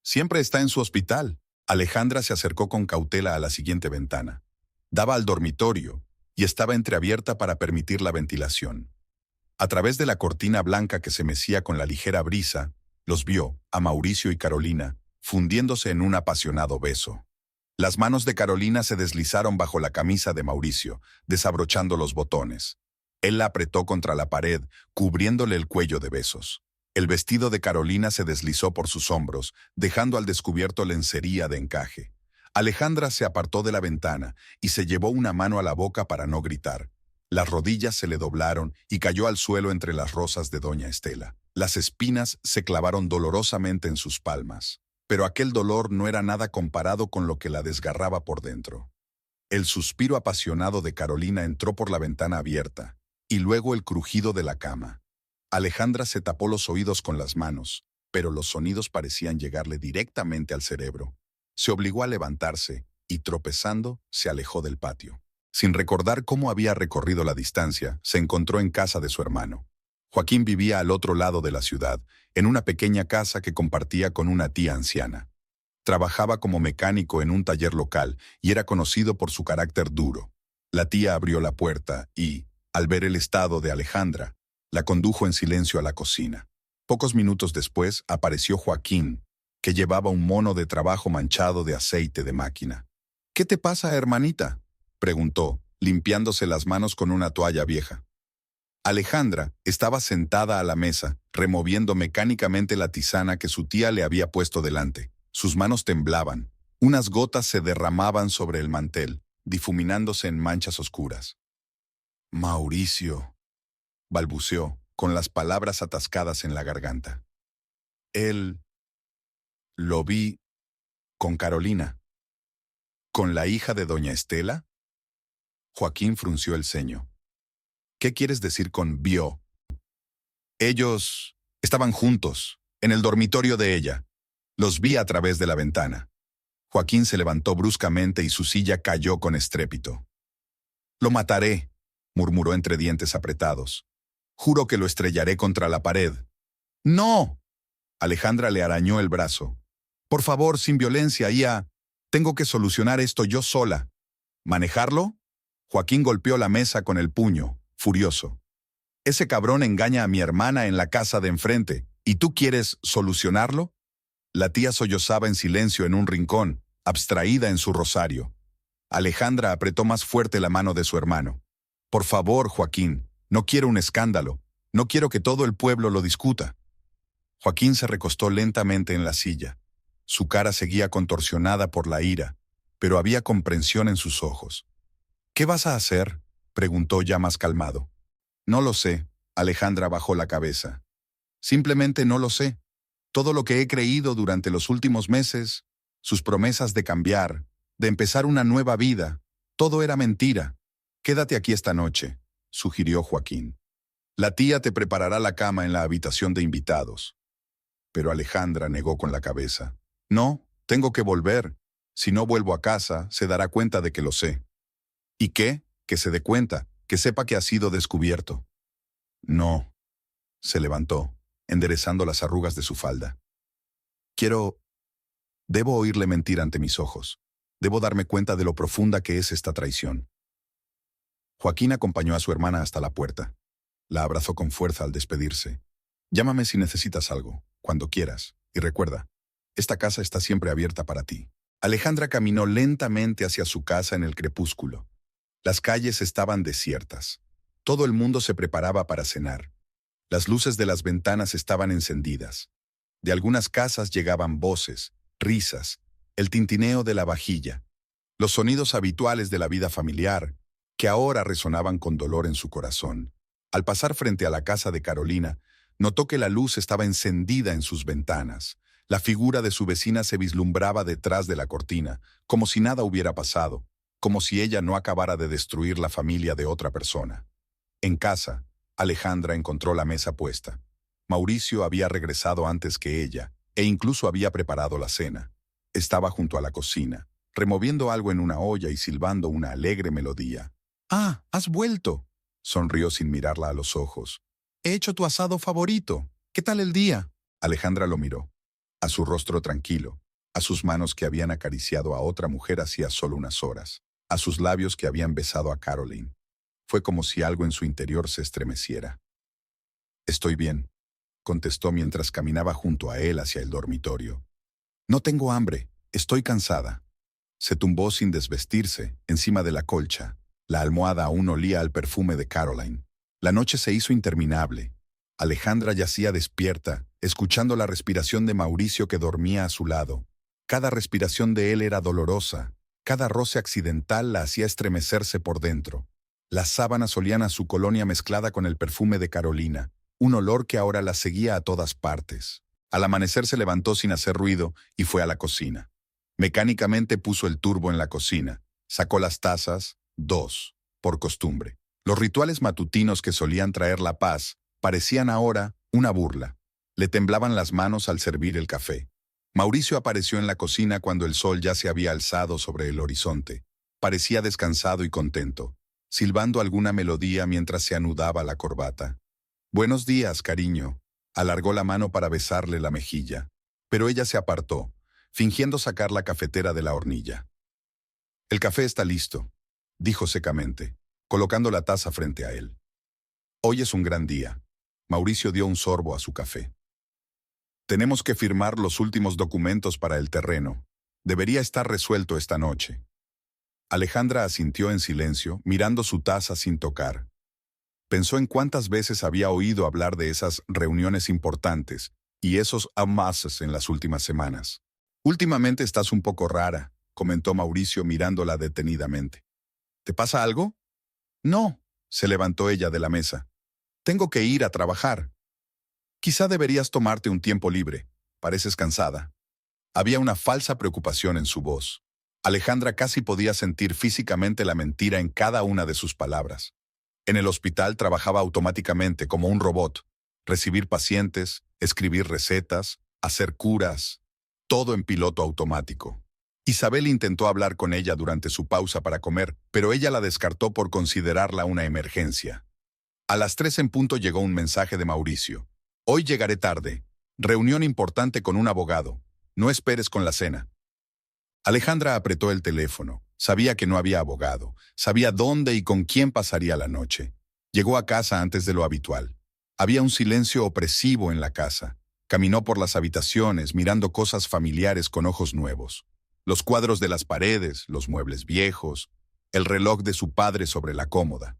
Siempre está en su hospital. Alejandra se acercó con cautela a la siguiente ventana. Daba al dormitorio y estaba entreabierta para permitir la ventilación. A través de la cortina blanca que se mecía con la ligera brisa, los vio, a Mauricio y Carolina, fundiéndose en un apasionado beso. Las manos de Carolina se deslizaron bajo la camisa de Mauricio, desabrochando los botones. Él la apretó contra la pared, cubriéndole el cuello de besos. El vestido de Carolina se deslizó por sus hombros, dejando al descubierto lencería de encaje. Alejandra se apartó de la ventana y se llevó una mano a la boca para no gritar. Las rodillas se le doblaron y cayó al suelo entre las rosas de doña Estela. Las espinas se clavaron dolorosamente en sus palmas, pero aquel dolor no era nada comparado con lo que la desgarraba por dentro. El suspiro apasionado de Carolina entró por la ventana abierta, y luego el crujido de la cama. Alejandra se tapó los oídos con las manos, pero los sonidos parecían llegarle directamente al cerebro. Se obligó a levantarse y, tropezando, se alejó del patio. Sin recordar cómo había recorrido la distancia, se encontró en casa de su hermano. Joaquín vivía al otro lado de la ciudad, en una pequeña casa que compartía con una tía anciana. Trabajaba como mecánico en un taller local y era conocido por su carácter duro. La tía abrió la puerta y, al ver el estado de Alejandra, la condujo en silencio a la cocina. Pocos minutos después apareció Joaquín, que llevaba un mono de trabajo manchado de aceite de máquina. «¿Qué te pasa, hermanita?», preguntó, limpiándose las manos con una toalla vieja. Alejandra estaba sentada a la mesa, removiendo mecánicamente la tisana que su tía le había puesto delante. Sus manos temblaban. Unas gotas se derramaban sobre el mantel, difuminándose en manchas oscuras. «Mauricio», balbuceó, con las palabras atascadas en la garganta. «Él... lo vi con Carolina». «¿Con la hija de doña Estela?». Joaquín frunció el ceño. «¿Qué quieres decir con vio?». «Ellos estaban juntos, en el dormitorio de ella. Los vi a través de la ventana». Joaquín se levantó bruscamente y su silla cayó con estrépito. «Lo mataré», murmuró entre dientes apretados. «Juro que lo estrellaré contra la pared». «¡No!». Alejandra le arañó el brazo. «Por favor, sin violencia, ya. Tengo que solucionar esto yo sola». «¿Manejarlo?». Joaquín golpeó la mesa con el puño, furioso. «Ese cabrón engaña a mi hermana en la casa de enfrente, ¿y tú quieres solucionarlo?». La tía sollozaba en silencio en un rincón, abstraída en su rosario. Alejandra apretó más fuerte la mano de su hermano. «Por favor, Joaquín, no quiero un escándalo. No quiero que todo el pueblo lo discuta». Joaquín se recostó lentamente en la silla. Su cara seguía contorsionada por la ira, pero había comprensión en sus ojos. «¿Qué vas a hacer?», preguntó ya más calmado. «No lo sé», Alejandra bajó la cabeza. «Simplemente no lo sé. Todo lo que he creído durante los últimos meses, sus promesas de cambiar, de empezar una nueva vida, todo era mentira. Quédate aquí esta noche», sugirió Joaquín. «La tía te preparará la cama en la habitación de invitados». Pero Alejandra negó con la cabeza. «No, tengo que volver. Si no vuelvo a casa, se dará cuenta de que lo sé». «¿Y qué? Que se dé cuenta, que sepa que ha sido descubierto». «No». Se levantó, enderezando las arrugas de su falda. Debo oírle mentir ante mis ojos. Debo darme cuenta de lo profunda que es esta traición». Joaquín acompañó a su hermana hasta la puerta. La abrazó con fuerza al despedirse. «Llámame si necesitas algo, cuando quieras. Y recuerda, esta casa está siempre abierta para ti». Alejandra caminó lentamente hacia su casa en el crepúsculo. Las calles estaban desiertas. Todo el mundo se preparaba para cenar. Las luces de las ventanas estaban encendidas. De algunas casas llegaban voces, risas, el tintineo de la vajilla. los sonidos habituales de la vida familiar, que ahora resonaban con dolor en su corazón. Al pasar frente a la casa de Carolina, notó que la luz estaba encendida en sus ventanas. La figura de su vecina se vislumbraba detrás de la cortina, como si nada hubiera pasado, como si ella no acabara de destruir la familia de otra persona. En casa, Alejandra encontró la mesa puesta. Mauricio había regresado antes que ella, e incluso había preparado la cena. Estaba junto a la cocina, removiendo algo en una olla y silbando una alegre melodía. «¡Ah, has vuelto!», sonrió sin mirarla a los ojos. «He hecho tu asado favorito. ¿Qué tal el día?». Alejandra lo miró. A su rostro tranquilo, a sus manos que habían acariciado a otra mujer hacía solo unas horas, a sus labios que habían besado a Caroline. Fue como si algo en su interior se estremeciera. «Estoy bien», contestó mientras caminaba junto a él hacia el dormitorio. «No tengo hambre, estoy cansada». Se tumbó sin desvestirse, encima de la colcha. La almohada aún olía al perfume de Caroline. La noche se hizo interminable. Alejandra yacía despierta, escuchando la respiración de Mauricio que dormía a su lado. Cada respiración de él era dolorosa. Cada roce accidental la hacía estremecerse por dentro. Las sábanas olían a su colonia mezclada con el perfume de Carolina, un olor que ahora la seguía a todas partes. Al amanecer se levantó sin hacer ruido y fue a la cocina. Mecánicamente puso el turbo en la cocina. Sacó las tazas, 2, por costumbre. Los rituales matutinos que solían traer la paz parecían ahora una burla. Le temblaban las manos al servir el café. Mauricio apareció en la cocina cuando el sol ya se había alzado sobre el horizonte. Parecía descansado y contento, silbando alguna melodía mientras se anudaba la corbata. «Buenos días, cariño». Alargó la mano para besarle la mejilla, pero ella se apartó, fingiendo sacar la cafetera de la hornilla. «El café está listo», dijo secamente, colocando la taza frente a él. «Hoy es un gran día». Mauricio dio un sorbo a su café. «Tenemos que firmar los últimos documentos para el terreno. Debería estar resuelto esta noche». Alejandra asintió en silencio, mirando su taza sin tocar. Pensó en cuántas veces había oído hablar de esas reuniones importantes y esos amases en las últimas semanas. «Últimamente estás un poco rara», comentó Mauricio mirándola detenidamente. «¿Te pasa algo?» «No», se levantó ella de la mesa. «Tengo que ir a trabajar». «Quizá deberías tomarte un tiempo libre. Pareces cansada». Había una falsa preocupación en su voz. Alejandra casi podía sentir físicamente la mentira en cada una de sus palabras. En el hospital trabajaba automáticamente como un robot. Recibir pacientes, escribir recetas, hacer curas, todo en piloto automático. Isabel intentó hablar con ella durante su pausa para comer, pero ella la descartó por considerarla una emergencia. A las 3 en punto llegó un mensaje de Mauricio. «Hoy llegaré tarde. Reunión importante con un abogado. No esperes con la cena». Alejandra apretó el teléfono. Sabía que no había abogado. Sabía dónde y con quién pasaría la noche. Llegó a casa antes de lo habitual. Había un silencio opresivo en la casa. Caminó por las habitaciones, mirando cosas familiares con ojos nuevos. Los cuadros de las paredes, los muebles viejos, el reloj de su padre sobre la cómoda.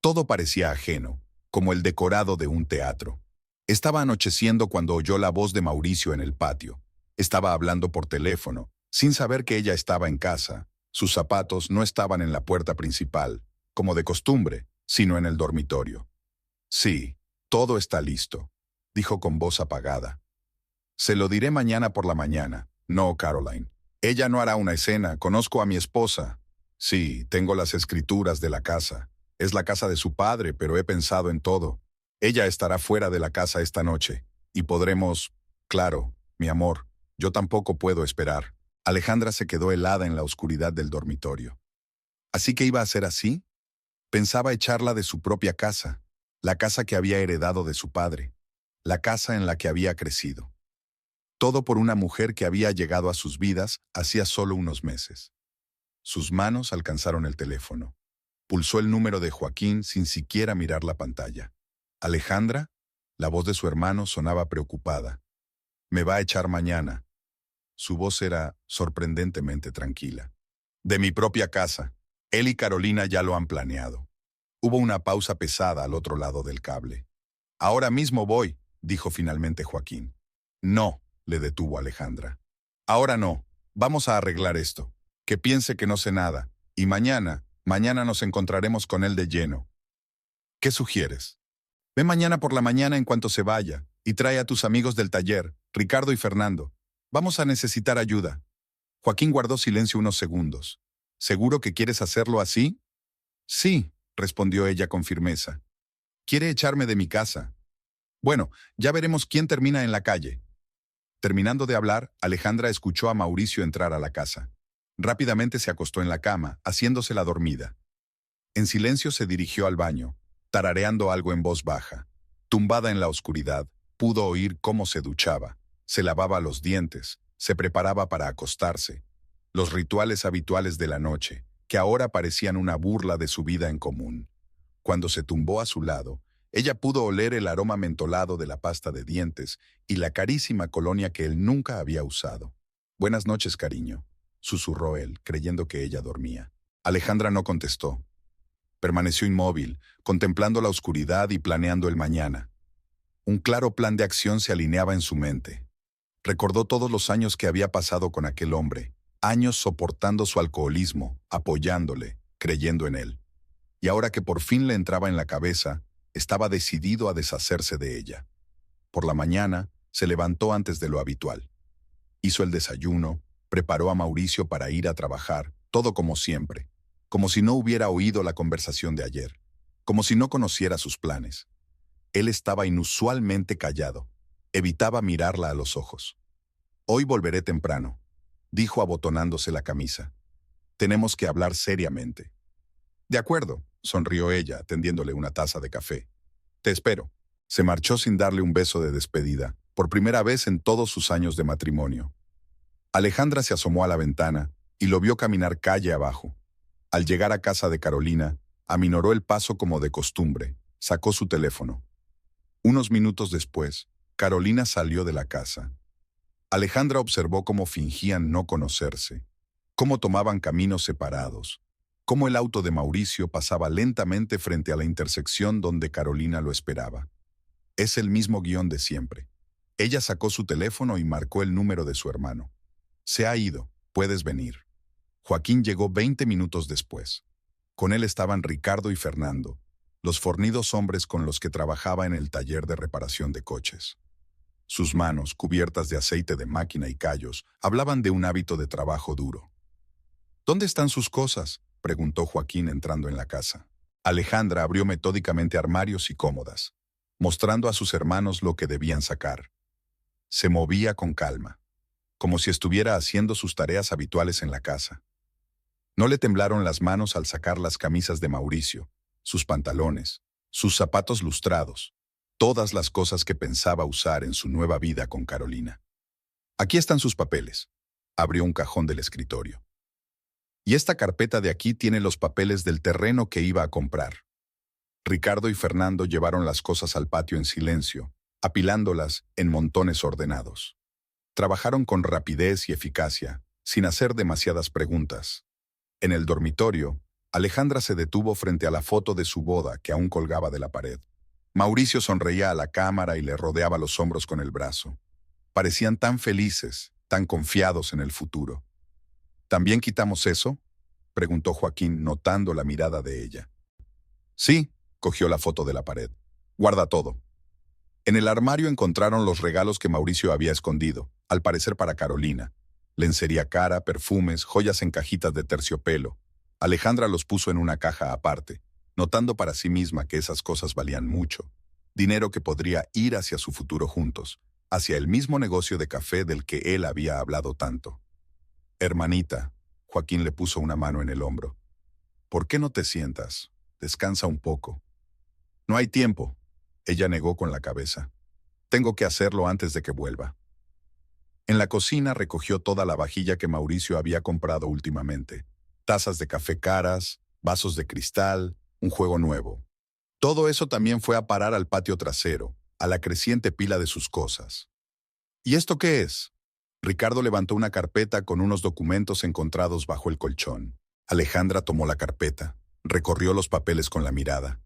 Todo parecía ajeno, como el decorado de un teatro. Estaba anocheciendo cuando oyó la voz de Mauricio en el patio. Estaba hablando por teléfono, sin saber que ella estaba en casa. Sus zapatos no estaban en la puerta principal, como de costumbre, sino en el dormitorio. «Sí, todo está listo», dijo con voz apagada. «Se lo diré mañana por la mañana». «No, Caroline. Ella no hará una escena. Conozco a mi esposa. Sí, tengo las escrituras de la casa. Es la casa de su padre, pero he pensado en todo. Ella estará fuera de la casa esta noche. Y podremos... Claro, mi amor, yo tampoco puedo esperar». Alejandra se quedó helada en la oscuridad del dormitorio. ¿Así que iba a ser así? Pensaba echarla de su propia casa, la casa que había heredado de su padre, la casa en la que había crecido. Todo por una mujer que había llegado a sus vidas hacía solo unos meses. Sus manos alcanzaron el teléfono. Pulsó el número de Joaquín sin siquiera mirar la pantalla. «¿Alejandra?» La voz de su hermano sonaba preocupada. «Me va a echar mañana». Su voz era sorprendentemente tranquila. «De mi propia casa. Él y Carolina ya lo han planeado». Hubo una pausa pesada al otro lado del cable. «Ahora mismo voy», dijo finalmente Joaquín. «No», le detuvo Alejandra. «Ahora no. Vamos a arreglar esto. Que piense que no sé nada. Y mañana nos encontraremos con él de lleno. ¿Qué sugieres? Ve mañana por la mañana en cuanto se vaya, y trae a tus amigos del taller, Ricardo y Fernando. Vamos a necesitar ayuda. Joaquín guardó silencio unos segundos. ¿Seguro que quieres hacerlo así? Sí, respondió ella con firmeza. Quiere echarme de mi casa. Bueno, ya veremos quién termina en la calle. Terminando de hablar, Alejandra escuchó a Mauricio entrar a la casa. Rápidamente se acostó en la cama, haciéndose la dormida. En silencio se dirigió al baño, tarareando algo en voz baja. Tumbada en la oscuridad, pudo oír cómo se duchaba, se lavaba los dientes, se preparaba para acostarse. Los rituales habituales de la noche, que ahora parecían una burla de su vida en común. Cuando se tumbó a su lado, ella pudo oler el aroma mentolado de la pasta de dientes y la carísima colonia que él nunca había usado. «Buenas noches, cariño», susurró él, creyendo que ella dormía. Alejandra no contestó. Permaneció inmóvil, contemplando la oscuridad y planeando el mañana. Un claro plan de acción se alineaba en su mente. Recordó todos los años que había pasado con aquel hombre, años soportando su alcoholismo, apoyándole, creyendo en él. Y ahora que por fin le entraba en la cabeza, estaba decidido a deshacerse de ella. Por la mañana, se levantó antes de lo habitual. Hizo el desayuno, preparó a Mauricio para ir a trabajar, todo como siempre, como si no hubiera oído la conversación de ayer, como si no conociera sus planes. Él estaba inusualmente callado, evitaba mirarla a los ojos. «Hoy volveré temprano», dijo abotonándose la camisa. «Tenemos que hablar seriamente». «De acuerdo», sonrió ella, tendiéndole una taza de café. «Te espero». Se marchó sin darle un beso de despedida, por primera vez en todos sus años de matrimonio. Alejandra se asomó a la ventana y lo vio caminar calle abajo. Al llegar a casa de Carolina, aminoró el paso como de costumbre, sacó su teléfono. Unos minutos después, Carolina salió de la casa. Alejandra observó cómo fingían no conocerse, cómo tomaban caminos separados, cómo el auto de Mauricio pasaba lentamente frente a la intersección donde Carolina lo esperaba. Es el mismo guión de siempre. Ella sacó su teléfono y marcó el número de su hermano. «Se ha ido, puedes venir». Joaquín llegó 20 minutos después. Con él estaban Ricardo y Fernando, los fornidos hombres con los que trabajaba en el taller de reparación de coches. Sus manos, cubiertas de aceite de máquina y callos, hablaban de un hábito de trabajo duro. «¿Dónde están sus cosas?», preguntó Joaquín entrando en la casa. Alejandra abrió metódicamente armarios y cómodas, mostrando a sus hermanos lo que debían sacar. Se movía con calma, como si estuviera haciendo sus tareas habituales en la casa. No le temblaron las manos al sacar las camisas de Mauricio, sus pantalones, sus zapatos lustrados, todas las cosas que pensaba usar en su nueva vida con Carolina. «Aquí están sus papeles», abrió un cajón del escritorio. «Y esta carpeta de aquí tiene los papeles del terreno que iba a comprar». Ricardo y Fernando llevaron las cosas al patio en silencio, apilándolas en montones ordenados. Trabajaron con rapidez y eficacia, sin hacer demasiadas preguntas. En el dormitorio, Alejandra se detuvo frente a la foto de su boda que aún colgaba de la pared. Mauricio sonreía a la cámara y le rodeaba los hombros con el brazo. Parecían tan felices, tan confiados en el futuro. «¿También quitamos eso?», preguntó Joaquín, notando la mirada de ella. «Sí», cogió la foto de la pared. «Guarda todo». En el armario encontraron los regalos que Mauricio había escondido, al parecer para Carolina. Lencería cara, perfumes, joyas en cajitas de terciopelo. Alejandra los puso en una caja aparte, notando para sí misma que esas cosas valían mucho. Dinero que podría ir hacia su futuro juntos, hacia el mismo negocio de café del que él había hablado tanto. «Hermanita», Joaquín le puso una mano en el hombro. «¿Por qué no te sientas? Descansa un poco». «No hay tiempo», ella negó con la cabeza. «Tengo que hacerlo antes de que vuelva». En la cocina recogió toda la vajilla que Mauricio había comprado últimamente. Tazas de café caras, vasos de cristal, un juego nuevo. Todo eso también fue a parar al patio trasero, a la creciente pila de sus cosas. «¿Y esto qué es?». Ricardo levantó una carpeta con unos documentos encontrados bajo el colchón. Alejandra tomó la carpeta, recorrió los papeles con la mirada.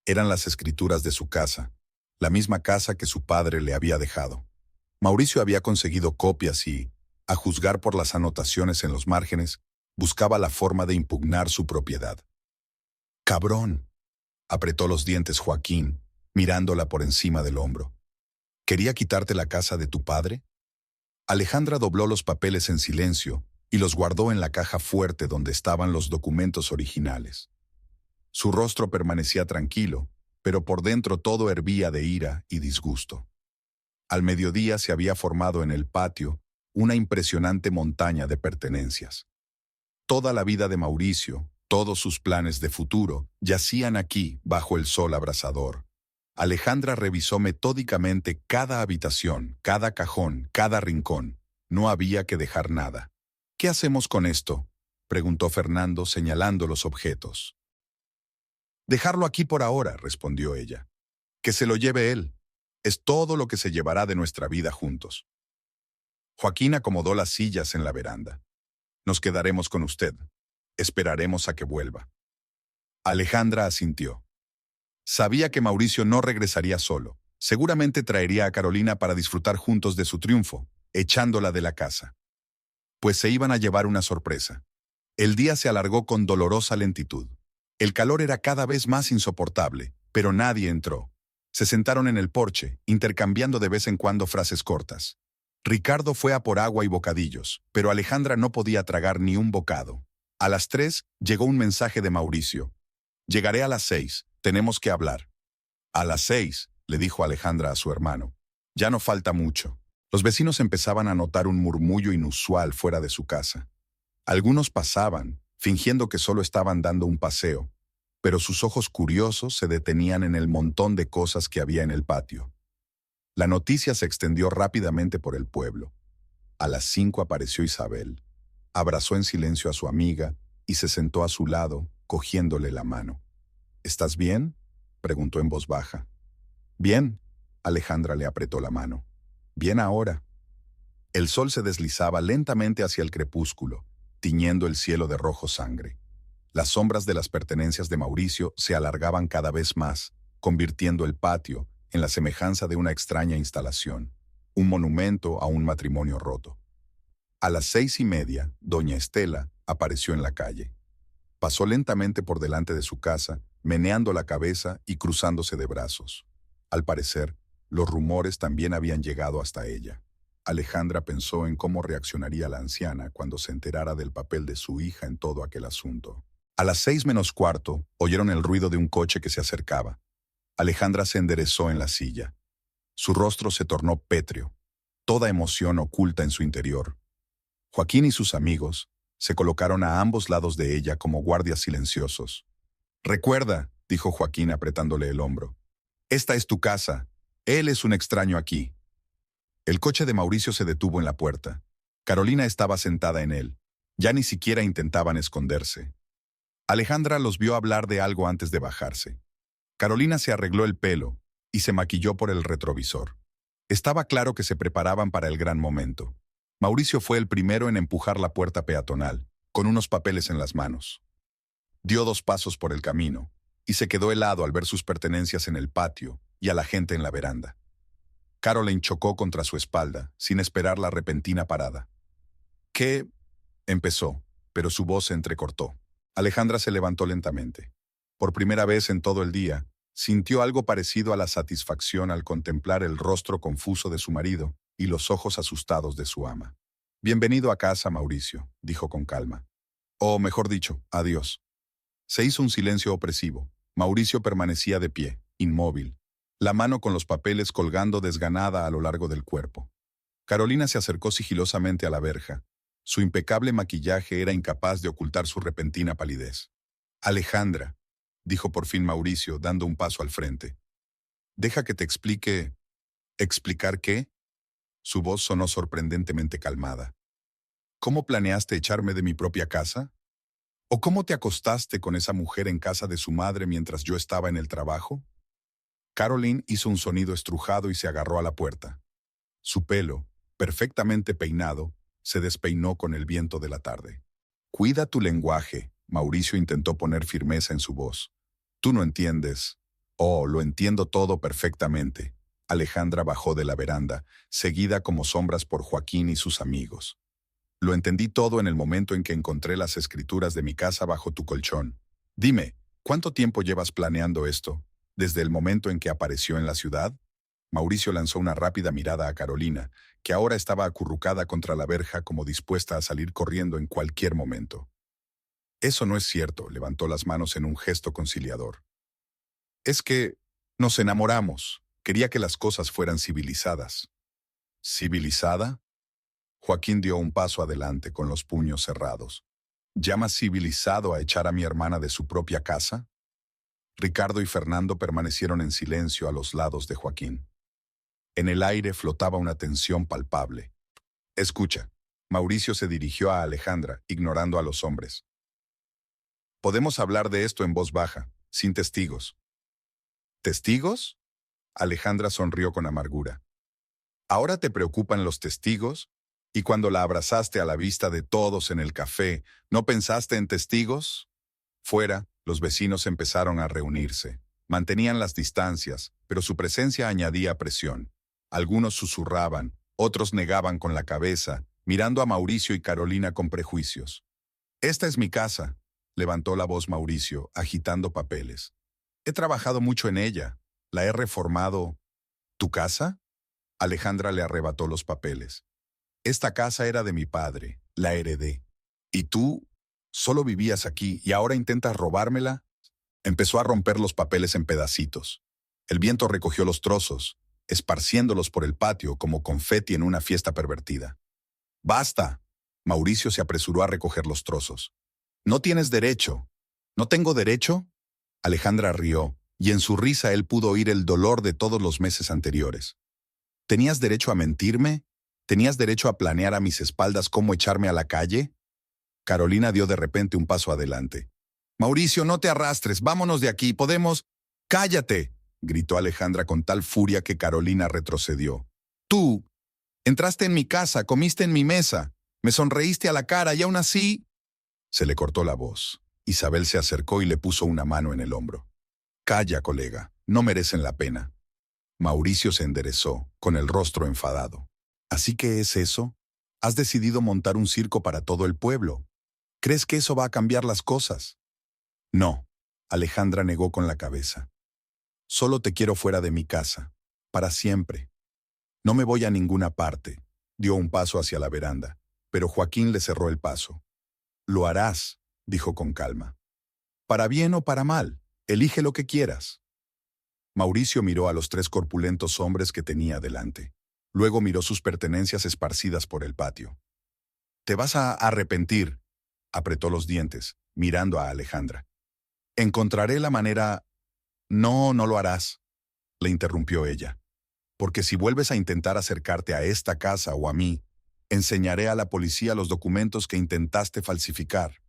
Eran las escrituras de su casa, la misma casa que su padre le había dejado. Mauricio había conseguido copias y, a juzgar por las anotaciones en los márgenes, Buscaba la forma de impugnar su propiedad. «Cabrón», apretó los dientes Joaquín, mirándola por encima del hombro. «¿Quería quitarte la casa de tu padre?» Alejandra dobló los papeles en silencio y los guardó en la caja fuerte donde estaban los documentos originales. Su rostro permanecía tranquilo, pero por dentro todo hervía de ira y disgusto. Al mediodía se había formado en el patio una impresionante montaña de pertenencias. Toda la vida de Mauricio, todos sus planes de futuro, yacían aquí bajo el sol abrasador. Alejandra revisó metódicamente cada habitación, cada cajón, cada rincón. No había que dejar nada. «¿Qué hacemos con esto?», preguntó Fernando señalando los objetos. «Dejarlo aquí por ahora», respondió ella. «Que se lo lleve él. Es todo lo que se llevará de nuestra vida juntos». Joaquín acomodó las sillas en la veranda. «Nos quedaremos con usted. Esperaremos a que vuelva». Alejandra asintió. Sabía que Mauricio no regresaría solo. Seguramente traería a Carolina para disfrutar juntos de su triunfo, echándola de la casa. Pues se iban a llevar una sorpresa. El día se alargó con dolorosa lentitud. El calor era cada vez más insoportable, pero nadie entró. Se sentaron en el porche, intercambiando de vez en cuando frases cortas. Ricardo fue a por agua y bocadillos, pero Alejandra no podía tragar ni un bocado. A las 3 llegó un mensaje de Mauricio. «Llegaré a las 6, tenemos que hablar». «A las 6, le dijo Alejandra a su hermano. «Ya no falta mucho». Los vecinos empezaban a notar un murmullo inusual fuera de su casa. Algunos pasaban, fingiendo que solo estaban dando un paseo, pero sus ojos curiosos se detenían en el montón de cosas que había en el patio. La noticia se extendió rápidamente por el pueblo. A las 5 apareció Isabel. Abrazó en silencio a su amiga y se sentó a su lado, cogiéndole la mano. «¿Estás bien?», preguntó en voz baja. «Bien», Alejandra le apretó la mano. «Bien ahora». El sol se deslizaba lentamente hacia el crepúsculo, tiñendo el cielo de rojo sangre. Las sombras de las pertenencias de Mauricio se alargaban cada vez más, convirtiendo el patio en la semejanza de una extraña instalación, un monumento a un matrimonio roto. A las 6:30, doña Estela apareció en la calle. Pasó lentamente por delante de su casa, meneando la cabeza y cruzándose de brazos. Al parecer, los rumores también habían llegado hasta ella. Alejandra pensó en cómo reaccionaría la anciana cuando se enterara del papel de su hija en todo aquel asunto. A las 6:45, oyeron el ruido de un coche que se acercaba. Alejandra se enderezó en la silla. Su rostro se tornó pétreo, toda emoción oculta en su interior. Joaquín y sus amigos se colocaron a ambos lados de ella como guardias silenciosos. «Recuerda», dijo Joaquín apretándole el hombro, «esta es tu casa. Él es un extraño aquí». El coche de Mauricio se detuvo en la puerta. Carolina estaba sentada en él. Ya ni siquiera intentaban esconderse. Alejandra los vio hablar de algo antes de bajarse. Carolina se arregló el pelo y se maquilló por el retrovisor. Estaba claro que se preparaban para el gran momento. Mauricio fue el primero en empujar la puerta peatonal, con unos papeles en las manos. Dio 2 pasos por el camino y se quedó helado al ver sus pertenencias en el patio y a la gente en la veranda. Caroline chocó contra su espalda, sin esperar la repentina parada. «¿Qué?», empezó, pero su voz se entrecortó. Alejandra se levantó lentamente. Por primera vez en todo el día, sintió algo parecido a la satisfacción al contemplar el rostro confuso de su marido y los ojos asustados de su ama. «Bienvenido a casa, Mauricio», dijo con calma. «O mejor dicho, adiós». Se hizo un silencio opresivo. Mauricio permanecía de pie, inmóvil, la mano con los papeles colgando desganada a lo largo del cuerpo. Carolina se acercó sigilosamente a la verja. Su impecable maquillaje era incapaz de ocultar su repentina palidez. «Alejandra», dijo por fin Mauricio, dando un paso al frente. «Deja que te explique». «¿Explicar qué?». Su voz sonó sorprendentemente calmada. «¿Cómo planeaste echarme de mi propia casa? ¿O cómo te acostaste con esa mujer en casa de su madre mientras yo estaba en el trabajo?». Caroline hizo un sonido estrujado y se agarró a la puerta. Su pelo, perfectamente peinado, se despeinó con el viento de la tarde. «Cuida tu lenguaje», Mauricio intentó poner firmeza en su voz. «Tú no entiendes». «Oh, lo entiendo todo perfectamente». Alejandra bajó de la veranda, seguida como sombras por Joaquín y sus amigos. Lo entendí todo en el momento en que encontré las escrituras de mi casa bajo tu colchón. Dime, ¿cuánto tiempo llevas planeando esto? ¿Desde el momento en que apareció en la ciudad? Mauricio lanzó una rápida mirada a Carolina, que ahora estaba acurrucada contra la verja como dispuesta a salir corriendo en cualquier momento. Eso no es cierto, levantó las manos en un gesto conciliador. Es que nos enamoramos. Quería que las cosas fueran civilizadas. ¿Civilizada? Joaquín dio un paso adelante con los puños cerrados. ¿Llamas civilizado a echar a mi hermana de su propia casa? Ricardo y Fernando permanecieron en silencio a los lados de Joaquín. En el aire flotaba una tensión palpable. Escucha. Mauricio se dirigió a Alejandra, ignorando a los hombres. Podemos hablar de esto en voz baja, sin testigos. ¿Testigos? Alejandra sonrió con amargura. ¿Ahora te preocupan los testigos? ¿Y cuando la abrazaste a la vista de todos en el café, no pensaste en testigos? Fuera, los vecinos empezaron a reunirse. Mantenían las distancias, pero su presencia añadía presión. Algunos susurraban, otros negaban con la cabeza, mirando a Mauricio y Carolina con prejuicios. «Esta es mi casa», levantó la voz Mauricio, agitando papeles. «He trabajado mucho en ella. La he reformado». «¿Tu casa?» Alejandra le arrebató los papeles. «Esta casa era de mi padre. La heredé. ¿Y tú? Solo vivías aquí y ahora intentas robármela». Empezó a romper los papeles en pedacitos. El viento recogió los trozos, esparciéndolos por el patio como confeti en una fiesta pervertida. «¡Basta!» Mauricio se apresuró a recoger los trozos. «No tienes derecho». «¿No tengo derecho?» Alejandra rió, y en su risa él pudo oír el dolor de todos los meses anteriores. ¿Tenías derecho a mentirme? ¿Tenías derecho a planear a mis espaldas cómo echarme a la calle? Carolina dio de repente un paso adelante. «Mauricio, no te arrastres, vámonos de aquí, podemos...» «¡Cállate!», gritó Alejandra con tal furia que Carolina retrocedió. «Tú entraste en mi casa, comiste en mi mesa, me sonreíste a la cara y aún así...» Se le cortó la voz. Isabel se acercó y le puso una mano en el hombro. «Calla, colega, no merecen la pena». Mauricio se enderezó, con el rostro enfadado. «¿Así que es eso? Has decidido montar un circo para todo el pueblo. ¿Crees que eso va a cambiar las cosas?» «No», Alejandra negó con la cabeza. «Solo te quiero fuera de mi casa, para siempre. No me voy a ninguna parte». Dio un paso hacia la veranda, pero Joaquín le cerró el paso. «Lo harás», dijo con calma. «Para bien o para mal, elige lo que quieras». Mauricio miró a los 3 corpulentos hombres que tenía delante. Luego miró sus pertenencias esparcidas por el patio. «Te vas a arrepentir», apretó los dientes, mirando a Alejandra. «Encontraré la manera...» «No, no lo harás», le interrumpió ella. «Porque si vuelves a intentar acercarte a esta casa o a mí, enseñaré a la policía los documentos que intentaste falsificar.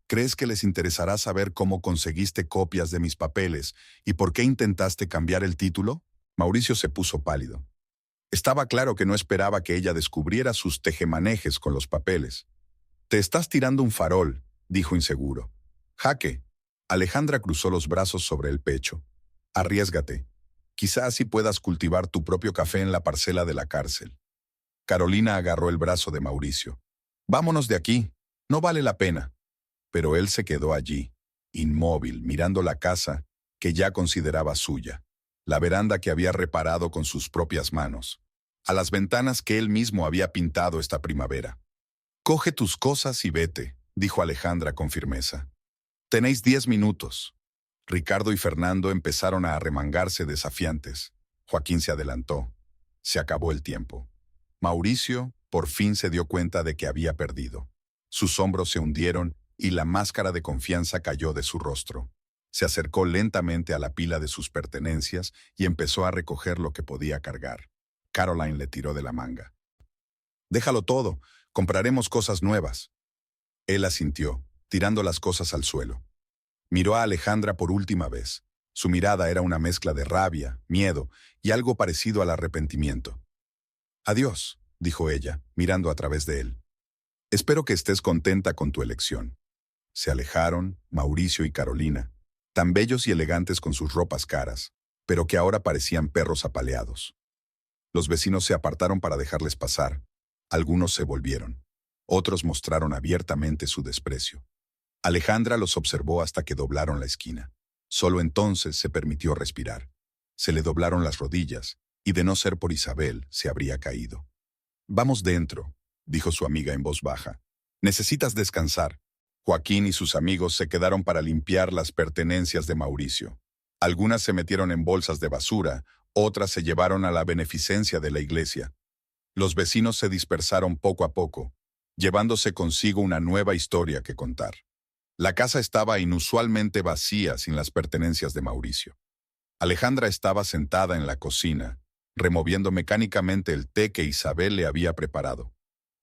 ¿Crees que les interesará saber cómo conseguiste copias de mis papeles y por qué intentaste cambiar el título?» Mauricio se puso pálido. Estaba claro que no esperaba que ella descubriera sus tejemanejes con los papeles. «Te estás tirando un farol», dijo inseguro. «Jaque». Alejandra cruzó los brazos sobre el pecho. «Arriésgate. Quizá así puedas cultivar tu propio café en la parcela de la cárcel». Carolina agarró el brazo de Mauricio. «Vámonos de aquí. No vale la pena». Pero él se quedó allí, inmóvil, mirando la casa que ya consideraba suya, la veranda que había reparado con sus propias manos, a las ventanas que él mismo había pintado esta primavera. «Coge tus cosas y vete», dijo Alejandra con firmeza. «Tenéis 10 minutos». Ricardo y Fernando empezaron a arremangarse desafiantes. Joaquín se adelantó. Se acabó el tiempo. Mauricio por fin se dio cuenta de que había perdido. Sus hombros se hundieron y la máscara de confianza cayó de su rostro. Se acercó lentamente a la pila de sus pertenencias y empezó a recoger lo que podía cargar. Caroline le tiró de la manga. «Déjalo todo, compraremos cosas nuevas». Él asintió, tirando las cosas al suelo. Miró a Alejandra por última vez. Su mirada era una mezcla de rabia, miedo y algo parecido al arrepentimiento. «Adiós», dijo ella, mirando a través de él. «Espero que estés contenta con tu elección». Se alejaron, Mauricio y Carolina, tan bellos y elegantes con sus ropas caras, pero que ahora parecían perros apaleados. Los vecinos se apartaron para dejarles pasar. Algunos se volvieron. Otros mostraron abiertamente su desprecio. Alejandra los observó hasta que doblaron la esquina. Solo entonces se permitió respirar. Se le doblaron las rodillas, y de no ser por Isabel, se habría caído. «Vamos dentro», dijo su amiga en voz baja. «Necesitas descansar». Joaquín y sus amigos se quedaron para limpiar las pertenencias de Mauricio. Algunas se metieron en bolsas de basura, otras se llevaron a la beneficencia de la iglesia. Los vecinos se dispersaron poco a poco, llevándose consigo una nueva historia que contar. La casa estaba inusualmente vacía sin las pertenencias de Mauricio. Alejandra estaba sentada en la cocina, removiendo mecánicamente el té que Isabel le había preparado.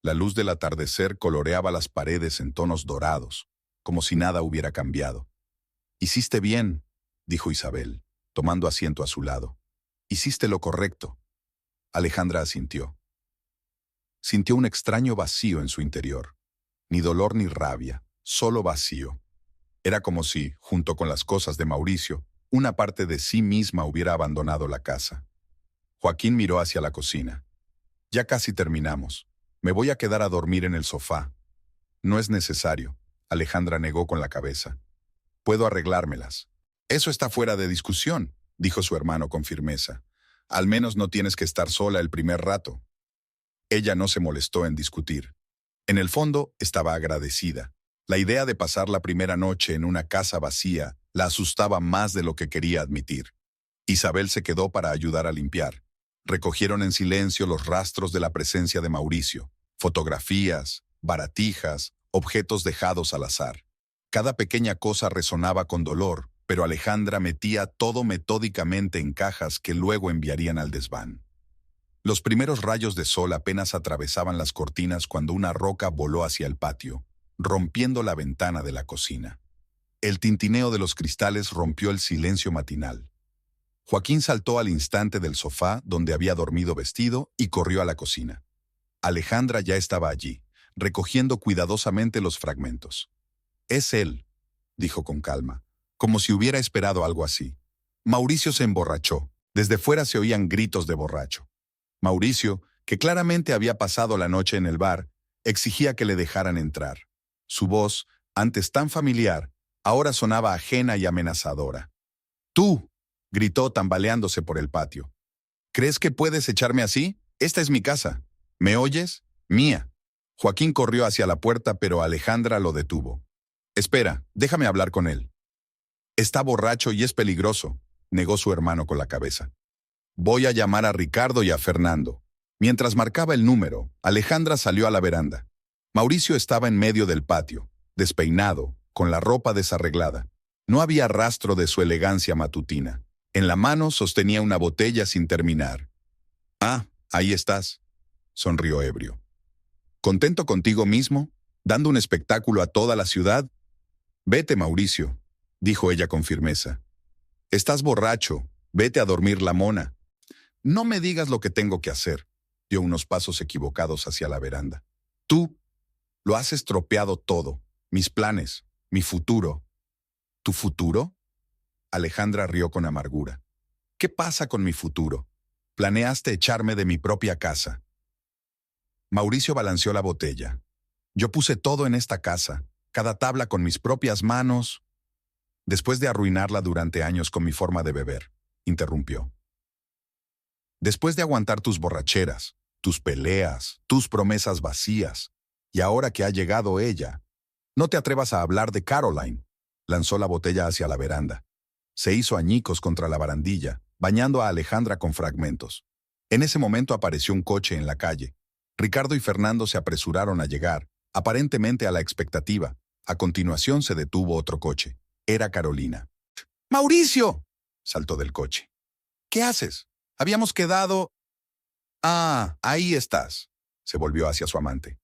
La luz del atardecer coloreaba las paredes en tonos dorados, como si nada hubiera cambiado. «Hiciste bien», dijo Isabel, tomando asiento a su lado. «Hiciste lo correcto». Alejandra asintió. Sintió un extraño vacío en su interior. Ni dolor ni rabia, solo vacío. Era como si, junto con las cosas de Mauricio, una parte de sí misma hubiera abandonado la casa. Joaquín miró hacia la cocina. «Ya casi terminamos. Me voy a quedar a dormir en el sofá». «No es necesario», Alejandra negó con la cabeza. «Puedo arreglármelas». «Eso está fuera de discusión», dijo su hermano con firmeza. «Al menos no tienes que estar sola el primer rato». Ella no se molestó en discutir. En el fondo, estaba agradecida. La idea de pasar la primera noche en una casa vacía la asustaba más de lo que quería admitir. Isabel se quedó para ayudar a limpiar. Recogieron en silencio los rastros de la presencia de Mauricio, fotografías, baratijas, objetos dejados al azar. Cada pequeña cosa resonaba con dolor, pero Alejandra metía todo metódicamente en cajas que luego enviarían al desván. Los primeros rayos de sol apenas atravesaban las cortinas cuando una roca voló hacia el patio, rompiendo la ventana de la cocina. El tintineo de los cristales rompió el silencio matinal. Joaquín saltó al instante del sofá donde había dormido vestido y corrió a la cocina. Alejandra ya estaba allí, recogiendo cuidadosamente los fragmentos. «Es él», dijo con calma, como si hubiera esperado algo así. Mauricio se emborrachó. Desde fuera se oían gritos de borracho. Mauricio, que claramente había pasado la noche en el bar, exigía que le dejaran entrar. Su voz, antes tan familiar, ahora sonaba ajena y amenazadora. «¡Tú!», gritó tambaleándose por el patio. «¿Crees que puedes echarme así? Esta es mi casa. ¿Me oyes? Mía». Joaquín corrió hacia la puerta, pero Alejandra lo detuvo. «Espera, déjame hablar con él». «Está borracho y es peligroso», negó su hermano con la cabeza. «Voy a llamar a Ricardo y a Fernando». Mientras marcaba el número, Alejandra salió a la veranda. Mauricio estaba en medio del patio, despeinado, con la ropa desarreglada. No había rastro de su elegancia matutina. En la mano sostenía una botella sin terminar. «Ah, ahí estás», sonrió ebrio. «¿Contento contigo mismo, dando un espectáculo a toda la ciudad?» «Vete, Mauricio», dijo ella con firmeza. «Estás borracho, vete a dormir la mona». «No me digas lo que tengo que hacer», dio unos pasos equivocados hacia la veranda. «Tú lo has estropeado todo, mis planes, mi futuro». «¿Tu futuro?», Alejandra rió con amargura. «¿Qué pasa con mi futuro? Planeaste echarme de mi propia casa». Mauricio balanceó la botella. «Yo puse todo en esta casa, cada tabla con mis propias manos». «Después de arruinarla durante años con mi forma de beber», interrumpió. «Después de aguantar tus borracheras, tus peleas, tus promesas vacías, y ahora que ha llegado ella, no te atrevas a hablar de Caroline». Lanzó la botella hacia la veranda. Se hizo añicos contra la barandilla, bañando a Alejandra con fragmentos. En ese momento apareció un coche en la calle. Ricardo y Fernando se apresuraron a llegar, aparentemente a la expectativa. A continuación se detuvo otro coche. Era Carolina. «¡Mauricio!», saltó del coche. «¿Qué haces? Habíamos quedado...». «Ah, ahí estás», se volvió hacia su amante.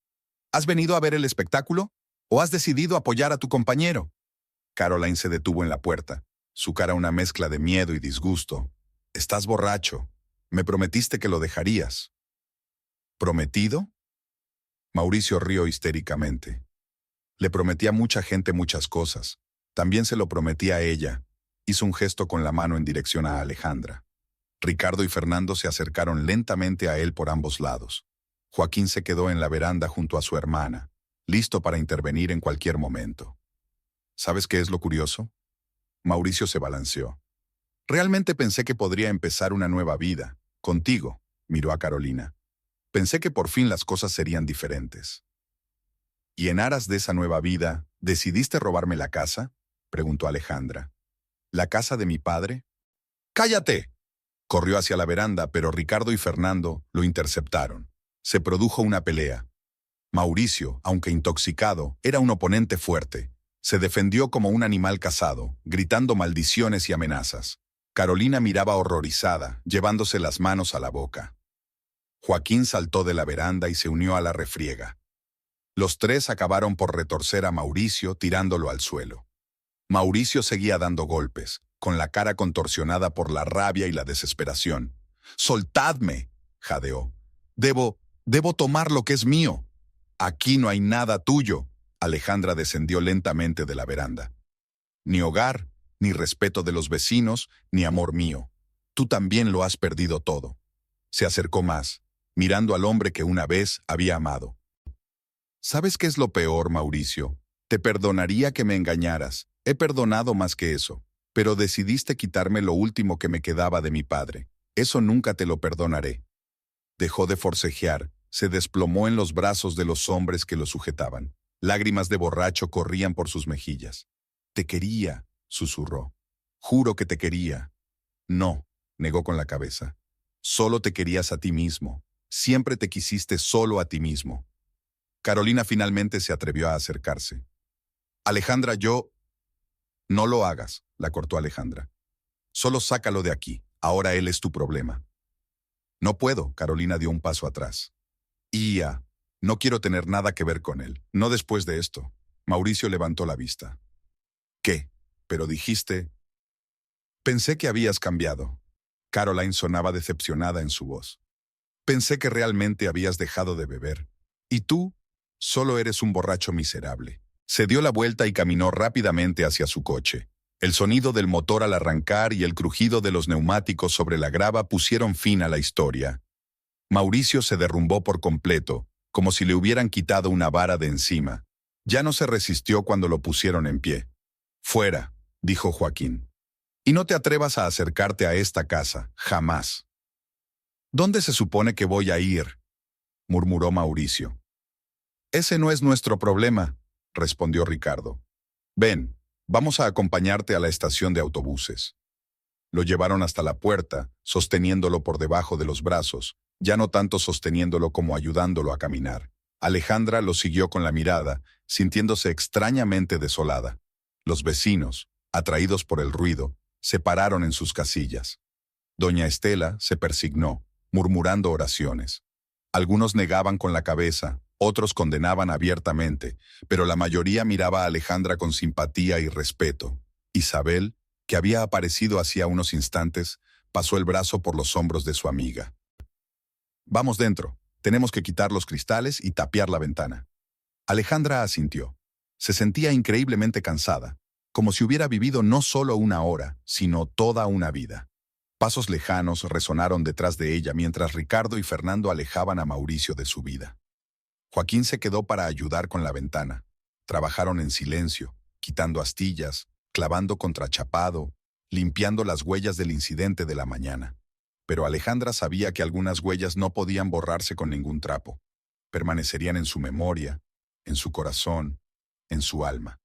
«¿Has venido a ver el espectáculo? ¿O has decidido apoyar a tu compañero?». Caroline se detuvo en la puerta, su cara una mezcla de miedo y disgusto. «Estás borracho. Me prometiste que lo dejarías». «¿Prometido?». Mauricio rió histéricamente. Le prometí a mucha gente muchas cosas. También se lo prometí a ella. Hizo un gesto con la mano en dirección a Alejandra. Ricardo y Fernando se acercaron lentamente a él por ambos lados. Joaquín se quedó en la veranda junto a su hermana. listo para intervenir en cualquier momento. ¿Sabes qué es lo curioso? Mauricio se balanceó. Realmente pensé que podría empezar una nueva vida. Contigo, miró a Carolina. Pensé que por fin las cosas serían diferentes. ¿Y en aras de esa nueva vida, decidiste robarme la casa?, preguntó Alejandra. ¿La casa de mi padre? ¡Cállate!, corrió hacia la veranda, pero Ricardo y Fernando lo interceptaron. Se produjo una pelea. Mauricio, aunque intoxicado, era un oponente fuerte. Se defendió como un animal cazado, gritando maldiciones y amenazas. Carolina miraba horrorizada, llevándose las manos a la boca. Joaquín saltó de la veranda y se unió a la refriega. Los tres acabaron por retorcer a Mauricio, tirándolo al suelo. Mauricio seguía dando golpes, con la cara contorsionada por la rabia y la desesperación. «¡Soltadme!», jadeó. Debo tomar lo que es mío. Aquí no hay nada tuyo». Alejandra descendió lentamente de la veranda. «Ni hogar, ni respeto de los vecinos, ni amor mío. Tú también lo has perdido todo». Se acercó más, mirando al hombre que una vez había amado. «¿Sabes qué es lo peor, Mauricio? Te perdonaría que me engañaras. He perdonado más que eso. Pero decidiste quitarme lo último que me quedaba de mi padre. Eso nunca te lo perdonaré». Dejó de forcejear, se desplomó en los brazos de los hombres que lo sujetaban. Lágrimas de borracho corrían por sus mejillas. «Te quería», susurró. «Juro que te quería». «No», negó con la cabeza. «Solo te querías a ti mismo. Siempre te quisiste solo a ti mismo». Carolina finalmente se atrevió a acercarse. «Alejandra, yo...». «No lo hagas», la cortó Alejandra. «Solo sácalo de aquí. Ahora él es tu problema». «No puedo», Carolina dio un paso atrás. «Ia, no quiero tener nada que ver con él. No después de esto». Mauricio levantó la vista. «¿Qué? Pero dijiste...». «Pensé que habías cambiado». Caroline sonaba decepcionada en su voz. «Pensé que realmente habías dejado de beber. Y tú, solo eres un borracho miserable». Se dio la vuelta y caminó rápidamente hacia su coche. El sonido del motor al arrancar y el crujido de los neumáticos sobre la grava pusieron fin a la historia. Mauricio se derrumbó por completo, como si le hubieran quitado una vara de encima. Ya no se resistió cuando lo pusieron en pie. «Fuera», dijo Joaquín. «Y no te atrevas a acercarte a esta casa, jamás». «¿Dónde se supone que voy a ir?», murmuró Mauricio. «Ese no es nuestro problema», respondió Ricardo. «Ven, vamos a acompañarte a la estación de autobuses». Lo llevaron hasta la puerta, sosteniéndolo por debajo de los brazos, ya no tanto sosteniéndolo como ayudándolo a caminar. Alejandra lo siguió con la mirada, sintiéndose extrañamente desolada. Los vecinos, atraídos por el ruido, se pararon en sus casillas. Doña Estela se persignó, murmurando oraciones. Algunos negaban con la cabeza, otros condenaban abiertamente, pero la mayoría miraba a Alejandra con simpatía y respeto. Isabel, que había aparecido hacía unos instantes, pasó el brazo por los hombros de su amiga. «Vamos dentro. Tenemos que quitar los cristales y tapiar la ventana». Alejandra asintió. Se sentía increíblemente cansada, como si hubiera vivido no solo una hora, sino toda una vida. Pasos lejanos resonaron detrás de ella mientras Ricardo y Fernando alejaban a Mauricio de su vida. Joaquín se quedó para ayudar con la ventana. Trabajaron en silencio, quitando astillas, clavando contrachapado, limpiando las huellas del incidente de la mañana. Pero Alejandra sabía que algunas huellas no podían borrarse con ningún trapo. Permanecerían en su memoria, en su corazón, en su alma.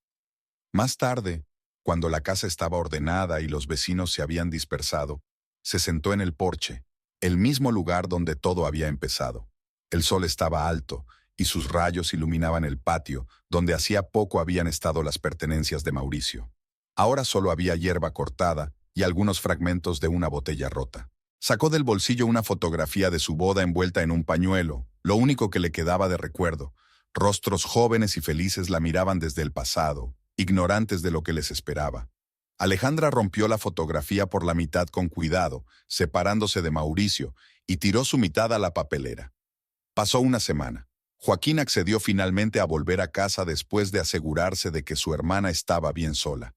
Más tarde, cuando la casa estaba ordenada y los vecinos se habían dispersado, se sentó en el porche, el mismo lugar donde todo había empezado. El sol estaba alto y sus rayos iluminaban el patio, donde hacía poco habían estado las pertenencias de Mauricio. Ahora solo había hierba cortada y algunos fragmentos de una botella rota. Sacó del bolsillo una fotografía de su boda envuelta en un pañuelo, lo único que le quedaba de recuerdo. Rostros jóvenes y felices la miraban desde el pasado, ignorantes de lo que les esperaba. Alejandra rompió la fotografía por la mitad con cuidado, separándose de Mauricio, y tiró su mitad a la papelera. Pasó una semana. Joaquín accedió finalmente a volver a casa después de asegurarse de que su hermana estaba bien sola.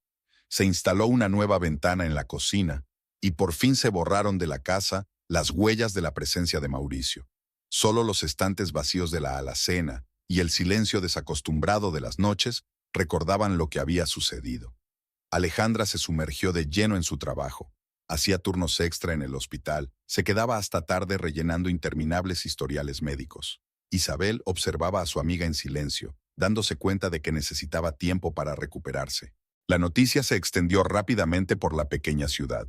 Se instaló una nueva ventana en la cocina, y por fin se borraron de la casa las huellas de la presencia de Mauricio. Solo los estantes vacíos de la alacena, y el silencio desacostumbrado de las noches recordaban lo que había sucedido. Alejandra se sumergió de lleno en su trabajo. Hacía turnos extra en el hospital, se quedaba hasta tarde rellenando interminables historiales médicos. Isabel observaba a su amiga en silencio, dándose cuenta de que necesitaba tiempo para recuperarse. La noticia se extendió rápidamente por la pequeña ciudad.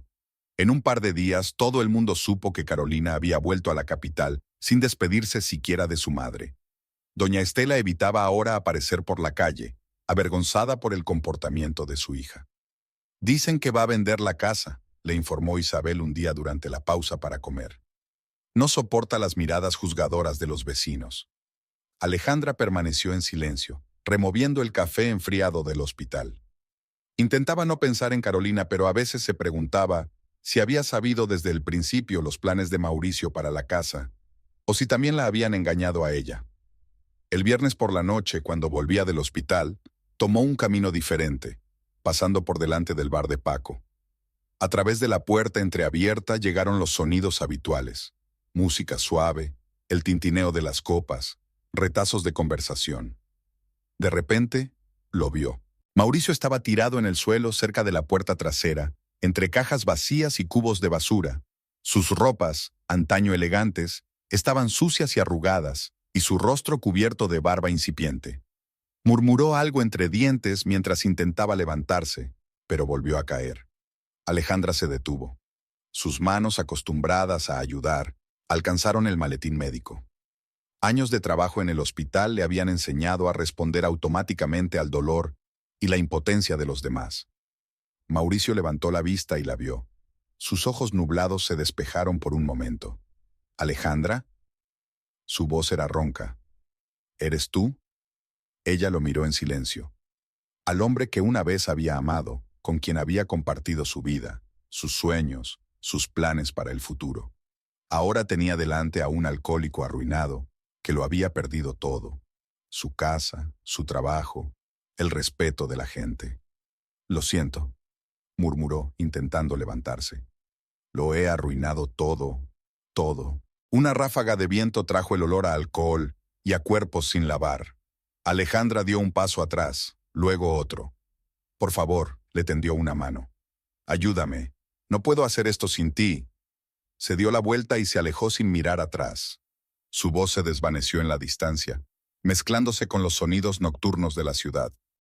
En un par de días, todo el mundo supo que Carolina había vuelto a la capital sin despedirse siquiera de su madre. Doña Estela evitaba ahora aparecer por la calle, avergonzada por el comportamiento de su hija. Dicen que va a vender la casa, le informó Isabel un día durante la pausa para comer. No soporta las miradas juzgadoras de los vecinos. Alejandra permaneció en silencio, removiendo el café enfriado del hospital. Intentaba no pensar en Carolina, pero a veces se preguntaba si había sabido desde el principio los planes de Mauricio para la casa, o si también la habían engañado a ella. El viernes por la noche, cuando volvía del hospital, tomó un camino diferente, pasando por delante del bar de Paco. A través de la puerta entreabierta llegaron los sonidos habituales: música suave, el tintineo de las copas, retazos de conversación. De repente, lo vio. Mauricio estaba tirado en el suelo cerca de la puerta trasera, entre cajas vacías y cubos de basura. Sus ropas, antaño elegantes, estaban sucias y arrugadas, y su rostro cubierto de barba incipiente. Murmuró algo entre dientes mientras intentaba levantarse, pero volvió a caer. Alejandra se detuvo. Sus manos, acostumbradas a ayudar, alcanzaron el maletín médico. Años de trabajo en el hospital le habían enseñado a responder automáticamente al dolor y la impotencia de los demás. Mauricio levantó la vista y la vio. Sus ojos nublados se despejaron por un momento. ¿Alejandra? Su voz era ronca. ¿Eres tú? Ella lo miró en silencio. Al hombre que una vez había amado, con quien había compartido su vida, sus sueños, sus planes para el futuro. Ahora tenía delante a un alcohólico arruinado, que lo había perdido todo: su casa, su trabajo, el respeto de la gente. Lo siento, murmuró, intentando levantarse. Lo he arruinado todo, todo. Una ráfaga de viento trajo el olor a alcohol y a cuerpos sin lavar. Alejandra dio un paso atrás, luego otro. Por favor, le tendió una mano. Ayúdame, no puedo hacer esto sin ti. Se dio la vuelta y se alejó sin mirar atrás. Su voz se desvaneció en la distancia, mezclándose con los sonidos nocturnos de la ciudad.